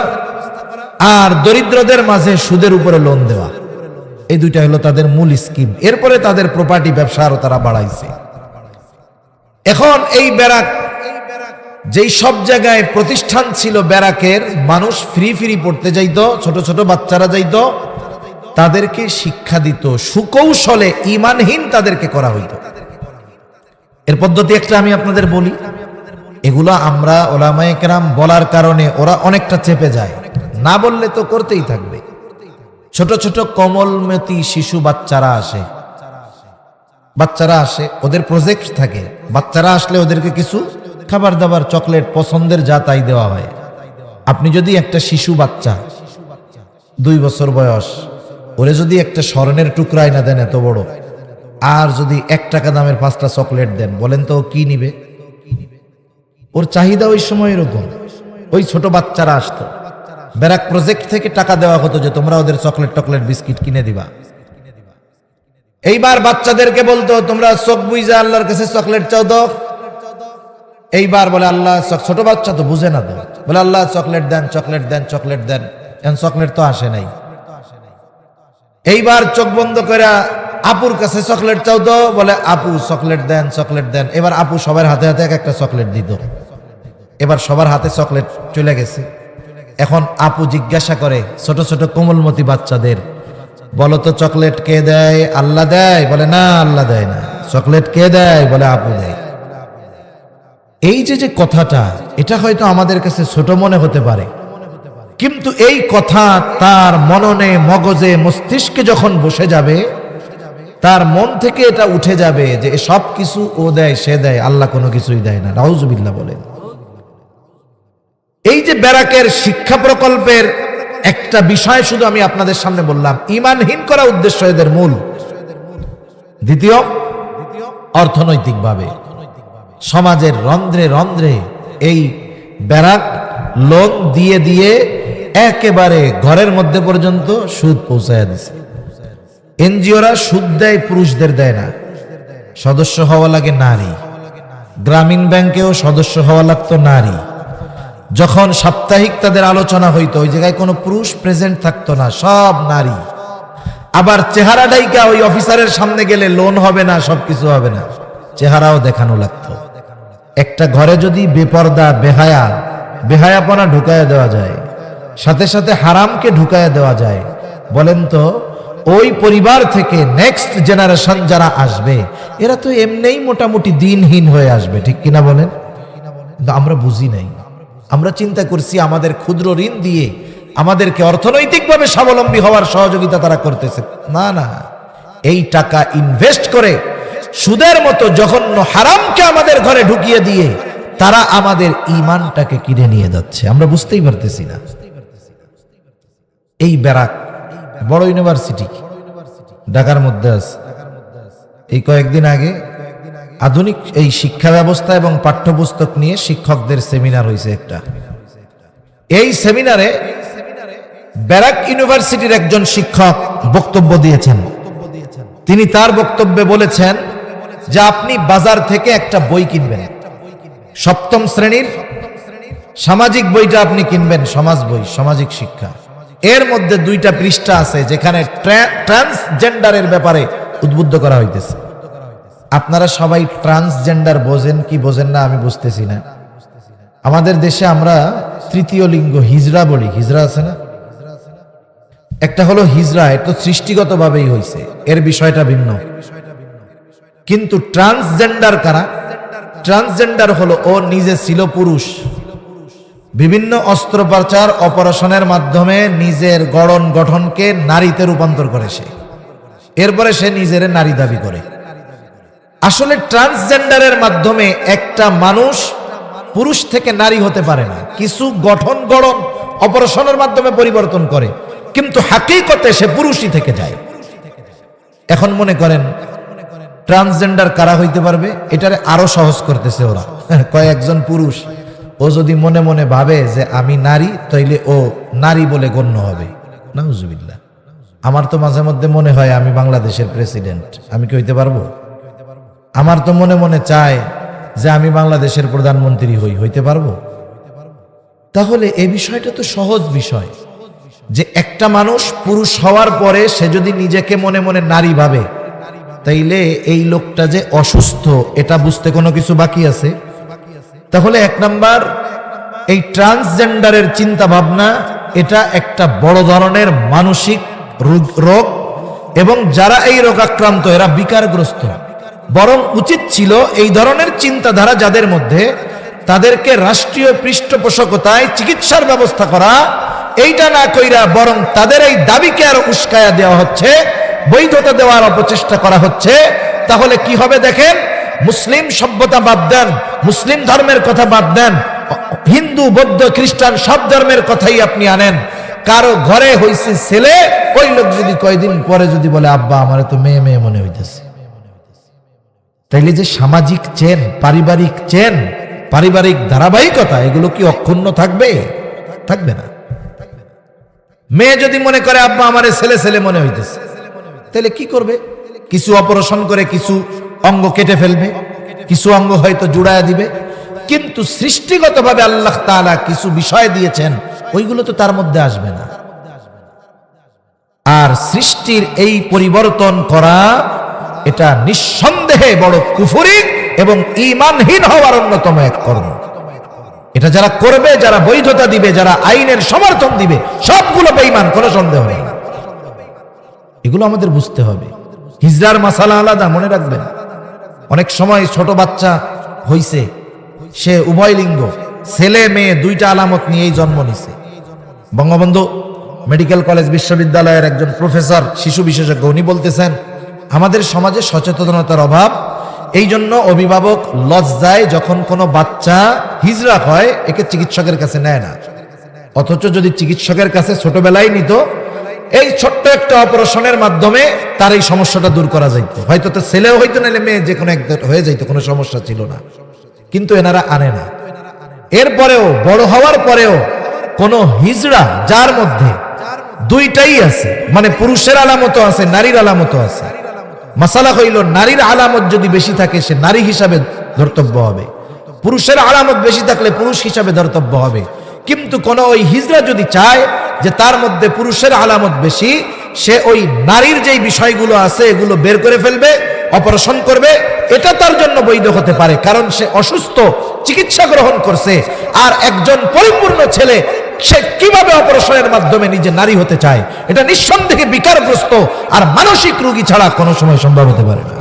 আর দরিদ্রদের মাঝে সুদের উপরে লোন দেওয়া। এই দুইটা হলো তাদের মূল স্কিম। এরপরে তাদের প্রপার্টি ব্যবসা আরো তারা বাড়াইছে। এখন এই ব্যারাক যেই সব জায়গায় প্রতিষ্ঠান ছিল ব্যারাকের, মানুষ ফ্রি পড়তে যাইতো, ছোট ছোট বাচ্চারা যাইতো, তাদেরকে শিক্ষা দিত, সুকৌশলে ইমানহীন তাদেরকে করা হইতো। এর পদ্ধতি একটা আমি আপনাদের বলি, এগুলো আমরা ওলামায়ে কেরাম বলার কারণে ওরা অনেকটা চেপে যায়, না বললে তো করতেই থাকবে। ছোট ছোট কোমলমতি শিশু বাচ্চারা আসে, ওদের প্রজেক্ট থাকে। বাচ্চারা আসলে ওদেরকে কিছু খাবার দাবার, চকলেট, পছন্দের যা তাই দেওয়া হয়। আপনি যদি একটা শিশু বাচ্চা 2 বছর বয়স, ওরে যদি একটা স্বর্ণের টুকরা না দেন এত বড়, আর যদি 1 টাকা দামের 5টা চকলেট দেন, বলেন তো ও কি নিবে? ওর চাহিদা ওই সময় এরকম। ওই ছোট বাচ্চারা আসতো, ব্যারাক প্রজেক্ট থেকে টাকা দেওয়া হতো যে তোমরা ওদের চকলেট বিস্কিট কিনে দিবা। এইবার বাচ্চাদেরকে বলতো তোমরা চোখ বুইজা আল্লাহর কাছে চকলেট চাও তো। এইবার বলে আল্লাহ, ছোট বাচ্চা তো বুঝে না, তো বলে আল্লাহ চকলেট দেন, এখন চকলেট তো আসে নাই। এইবার চোখ বন্ধ করে আপুর কাছে চকলেট চাও তো, বলে আপু চকলেট দেন। এবার আপু সবার হাতে হাতে একটা চকলেট দিত। এবার সবার হাতে চকলেট চলে গেছে। এখন আপু জিজ্ঞাসা করে ছোট ছোট কোমলমতি বাচ্চাদের, বলো তো চকলেট কে দেয়? আল্লাহ দেয়? বলে না, আল্লাহ দেয় না। চকলেট কে দেয়? বলে আপু দেয়। এই যে কথাটা, এটা হয়তো আমাদের কাছে ছোট মনে হতে পারে, কিন্তু এই কথা তার মননে, মগজে, মস্তিষ্কে যখন বসে যাবে, তার মন থেকে এটা উঠে যাবে যে সব কিছু ও দেয়, সে দেয়, আল্লাহ কোনো কিছুই দেয় না। নাউজুবিল্লাহ বলেন। এই যে ব্যারাকের শিক্ষা প্রকল্পের একটা বিষয় শুধু আমি আপনাদের সামনে বললাম, ঈমানহীন করা উদ্দেশ্য এদের মূল। দ্বিতীয়, অর্থনৈতিকভাবে সমাজের রন্ধ্রে রন্ধ্রে এই ব্যারাক লোন দিয়ে দিয়ে একেবারে ঘরের মধ্যে পর্যন্ত সুদ পৌঁছায় দিছে। এনজিওরা সুদ দেয়, পুরুষদের দেয় না। সদস্য হওয়া লাগে নারী। গ্রামীণ ব্যাংকেও সদস্য হওয়া লাগতো নারী। যখন সাপ্তাহিক তাদের আলোচনা হইতো, ওই জায়গায় কোনো পুরুষ প্রেজেন্ট থাকতো না, সব নারী। আবার চেহারা ডাইকা ওই অফিসারের সামনে গেলে লোন হবে না, সবকিছু হবে না, চেহারাও দেখানো লাগতো। একটা ঘরে যদি বেপর্দা, বেহায়াপনা ঢুকায়া দেওয়া যায়, সাথে সাথে হারামকে ঢুকায়া দেওয়া যায়, বলেন তো ওই পরিবার থেকে নেক্সট জেনারেশন যারা আসবে, এরা তো এমনিই মোটামুটি দিনহীন হয়ে আসবে, ঠিক কিনা বলেন? কিন্তু আমরা বুঝি নাই। আমরা চিন্তা করছি আমাদের ক্ষুদ্র ঋণ দিয়ে আমাদেরকে অর্থনৈতিকভাবে স্বাবলম্বী হওয়ার সহযোগিতা তারা করতেছে। না না, এই টাকা ইনভেস্ট করে সুদের মতো জঘন্য হারামকে আমাদের ঘরে ঢুকিয়ে দিয়ে তারা আমাদের ঈমানটাকে কিনে নিয়ে যাচ্ছে, আমরা বুঝতেই পারতেছি না। এই ব্যারাক বড় ইউনিভার্সিটি ঢাকার মধ্যে আছে। এই কয়েকদিন আগে আধুনিক এই শিক্ষা ব্যবস্থা এবং পাঠ্যপুস্তক নিয়ে শিক্ষকদের সেমিনার হয়েছে একটা। এই সেমিনারে ব্যারাক ইউনিভার্সিটির একজন শিক্ষক বক্তব্য দিয়েছেন। তিনি তার বক্তব্যে বলেছেন যে আপনি বাজার থেকে একটা বই কিনবেন, সপ্তম শ্রেণীর সামাজিক বইটা আপনি কিনবেন, সমাজ বই, সামাজিক শিক্ষা। এর মধ্যে 2টা পৃষ্ঠা আছে যেখানে ট্রান্সজেন্ডারের ব্যাপারে উদ্বুদ্ধ করা হইতেছে। আপনারা সবাই ট্রান্সজেন্ডার বোঝেন কি বোঝেন না আমি বুঝতেছি না। আমাদের দেশে আমরা তৃতীয় লিঙ্গ হিজড়া বলি, হিজড়া আছে না? একটা হলো হিজড়া, এটা সৃষ্টিগতভাবেই হয়েছে, এর বিষয়টা ভিন্ন। কিন্তু ট্রান্সজেন্ডার কারা? ট্রান্সজেন্ডার হলো ও নিজে ছিল পুরুষ, বিভিন্ন অস্ত্রোপচার অপারেশনের মাধ্যমে নিজের গঠনকে নারীতে রূপান্তর করে সে, এরপরে সে নিজের নারী দাবি করে। আসলে ট্রান্সজেন্ডারের মাধ্যমে একটা মানুষ পুরুষ থেকে নারী হতে পারে না, কিছু গঠন অপারেশনের মাধ্যমে পরিবর্তন করে, কিন্তু হাকিকতে সে পুরুষই থেকে যায়। এখন মনে করেন ট্রান্সজেন্ডার কারা হইতে পারবে? এটারে আরো সহজ করতেছে ওরা। কয়েকজন পুরুষ, ও যদি মনে মনে ভাবে যে আমি নারী, তাইলে ও নারী বলে গণ্য হবে। নাউজুবিল্লাহ। আমার তো মাঝে মধ্যে মনে হয় আমি বাংলাদেশের প্রেসিডেন্ট, আমি কি হইতে পারবো? আমার তো মনে মনে চায় যে আমি বাংলাদেশের প্রধানমন্ত্রী হইতে পারবো? তাহলে এই বিষয়টা তো সহজ বিষয়, যে একটা মানুষ পুরুষ হওয়ার পরে সে যদি নিজেকে মনে মনে নারী ভাবে, তাইলে এই লোকটা যে অসুস্থ এটা বুঝতে কোনো কিছু বাকি আছে? তাহলে 1 নাম্বার, এই ট্রান্সজেন্ডারের চিন্তা ভাবনা এটা একটা বড় ধরনের মানসিক রোগ, এবং যারা এই রোগ আক্রান্ত এরা বিকারগ্রস্ত। বরং উচিত ছিল এই ধরনের চিন্তাধারা যাদের মধ্যে, তাদেরকে রাষ্ট্রীয় পৃষ্ঠপোষকতায় চিকিৎসার ব্যবস্থা করা। এইটা না কইরা বরং তাদের এই দাবিকে আরো উস্কায়া দেওয়া হচ্ছে, বৈধতা দেওয়ার অপচেষ্টা করা হচ্ছে। তাহলে কি হবে দেখেন, মুসলিম সভ্যতা বাদ দেন, মুসলিম ধর্মের কথা বাদ দেন, হিন্দু, বৌদ্ধ, খ্রিস্টান সব ধর্মের কথাই আপনি আনেন, কারো ঘরে হইছে ছেলে, ওই লোক যদি কয়দিন পরে যদি বলে আব্বা আমার তো মেয়ে মেয়ে মনে হইতেছে, তাইলে যে সামাজিক চেন, পারিবারিক ধারাবাহিকতা, এগুলো কি অক্ষুণ্ণ থাকবে? থাকবে না। মেয়ে যদি মনে করে আব্বা আমার ছেলে ছেলে মনে হইতেছে, তাহলে কি করবে? কিছু অপারেশন করে কিছু অঙ্গ কেটে ফেলবে, কিছু অঙ্গ হয়তো জুড়ায়া দিবে, কিন্তু সৃষ্টিগতভাবে আল্লাহ তাআলা কিছু বিষয় দিয়েছেন, ওইগুলো তো তার মধ্যে আসবে না। আর সৃষ্টির এই পরিবর্তন করা, এটা নিঃসন্দেহে বড় কুফরি এবং ঈমানহীন হওয়ার অন্যতম এক কর্ম। এটা যারা করবে, যারা বৈধতা দিবে, যারা আইনের সমর্থন দিবে, সবগুলো বেঈমান, কোনো সন্দেহ নেই। এগুলো আমাদের বুঝতে হবে। হিজড়ার মাসালা আলাদা, মনে রাখবেন। অনেক সময় ছোট বাচ্চা হইছে, সে উভয় লিঙ্গ, ছেলে মেয়ে 2টা আলামত নিয়েই জন্ম নিছে, বঙ্গবন্ধু মেডিকেল কলেজ বিশ্ববিদ্যালয়ের একজন প্রফেসর, শিশু বিশেষজ্ঞ, উনি বলতেছেন আমাদের সমাজে সচেতনতার অভাব, এই জন্য অভিভাবক লজ্জায় যখন কোনো বাচ্চা হিজড়া হয় একে চিকিৎসকের কাছে নেয় না, অথচ যদি চিকিৎসকের কাছে ছোটবেলায় নিত, এই ছোট্ট একটা অপারেশনের মাধ্যমে তার এই সমস্যাটা দূর করা যাইত, হয়তো তো ছেলেও হইতো নাহলে মেয়ে যে কোনো একটা হয়ে যাইতো, কোনো সমস্যা ছিল না। কিন্তু এনারা আনে না। এরপরেও বড় হওয়ার পরেও কোন হিজড়া যার মধ্যে দুইটাই আছে, মানে পুরুষের আলামতও আছে নারীর আলামতও আছে, মাসালা হইল নারীর আলামত যদি বেশি থাকে সে নারী হিসাবে ধর্তব্য হবে, পুরুষের আলামত বেশি থাকলে পুরুষ হিসাবে ধর্তব্য হবে। কিন্তু কোন ওই হিজড়া যদি চায় যে তার মধ্যে পুরুষের আলামত বেশি, সে ওই নারীর যেই বিষয়গুলো আছে এগুলো বের করে ফেলবে, অপারেশন করবে, এটা তার জন্য বৈধ হতে পারে, কারণ সে অসুস্থ, চিকিৎসা গ্রহণ করছে। আর একজন পরিপূর্ণ ছেলে সে কিভাবে অপারেশনের মাধ্যমে নিজে নারী হতে চায়, এটা নিঃসন্দেহে বিকারগ্রস্ত আর মানসিক রোগী ছাড়া কোনো সময় সম্ভব হতে পারে না।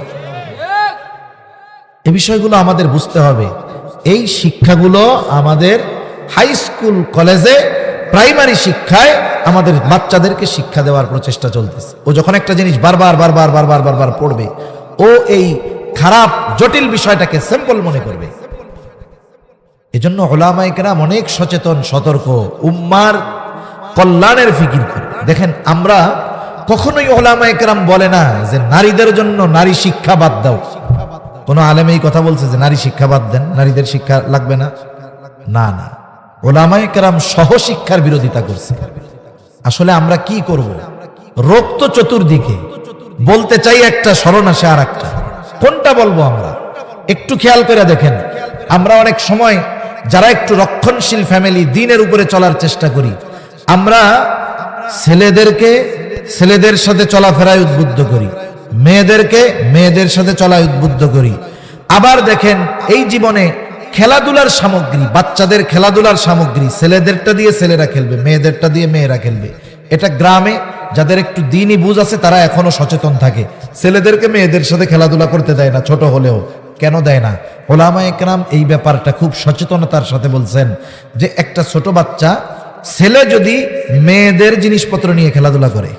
এই বিষয়গুলো আমাদের বুঝতে হবে। এই শিক্ষাগুলো আমাদের হাই স্কুল, কলেজে, প্রাইমারি শিক্ষায় আমাদের বাচ্চাদেরকে শিক্ষা দেওয়ার প্রচেষ্টা চলতেছে। ও যখন একটা জিনিস বারবার বারবার বারবার বারবার পড়বে, ও এই খারাপ জটিল বিষয়টাকে সিম্পল মনে করবে। এজন্য উলামায়ে কেরাম অনেক সচেতন, সতর্ক, উম্মার কল্যাণের ফিকির করে। দেখেন, আমরা কখনোই উলামায়ে কেরাম বলে না যে নারীদের জন্য নারী শিক্ষা বাদ দাও। কোন আলেম এই কথা বলছে যে নারী শিক্ষা বাদ দেন, নারীদের শিক্ষা লাগবে না? না না, উলামায়ে কেরাম সহশিক্ষার বিরোধিতা করছে। আসলে আমরা কি করব? রোগ তো চতুর্দিকে, বলতে চাই একটা, স্মরণ আসে আর একটা। কোনটা বলবো আমরা? একটু খেয়াল করে দেখেন, আমরা অনেক সময় যারা একটু রক্ষণশীল ফ্যামিলি, দ্বীনের উপরে চলার চেষ্টা করি, আমরা ছেলেদেরকে ছেলেদের সাথে চলাফেরায় উদ্বুদ্ধ করি, মেয়েদেরকে মেয়েদের সাথে চলায় উদ্বুদ্ধ করি। আবার দেখেন, এই জীবনে খেলাধুলার সামগ্রী, বাচ্চাদের খেলাধুলার সামগ্রী ছেলেদেরটা দিয়ে ছেলেরা খেলবে, মেয়েদেরটা দিয়ে মেয়েরা খেলবে। এটা গ্রামে যাদের একটু দ্বীনি বুঝ আছে তারা এখনো সচেতন থাকে, ছেলেদেরকে মেয়েদের সাথে খেলাধুলা করতে দেয় না, ছোট হলেও। কেন দেয় না? উলামায়ে কেরাম এই ব্যাপারটা খুব সচেতনতার সাথে বলছেন যে একটা ছোট বাচ্চা, ছেলে যদি মেয়েদের জিনিসপত্র নিয়ে খেলাধুলা করে,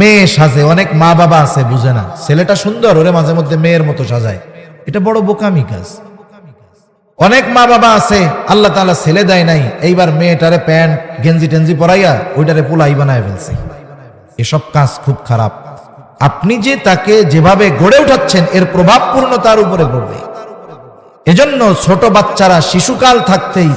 মেয়ে সাজে, অনেক মা বাবা আছে বুঝে না, ছেলেটা সুন্দর, ওরে মাঝে মধ্যে মেয়ের মতো সাজায়, এটা বড় বোকামি কাজ। অনেক মা বাবা আছে আল্লাহ তাআলা ছেলে দেয় নাই, এইবার মেয়েটারে প্যান্ট গেঞ্জি টেঞ্জি পরাইয়া ওইটারে পোলাই বানায় ফেলছে। এসব কাজ খুব খারাপ। আপনি যে তাকে যেভাবে গড়ে উঠাচ্ছেন এর প্রভাব পূর্ণ তার উপরে পড়বে। এজন্য ছোট বাচ্চারা শিশুকাল থাকতেই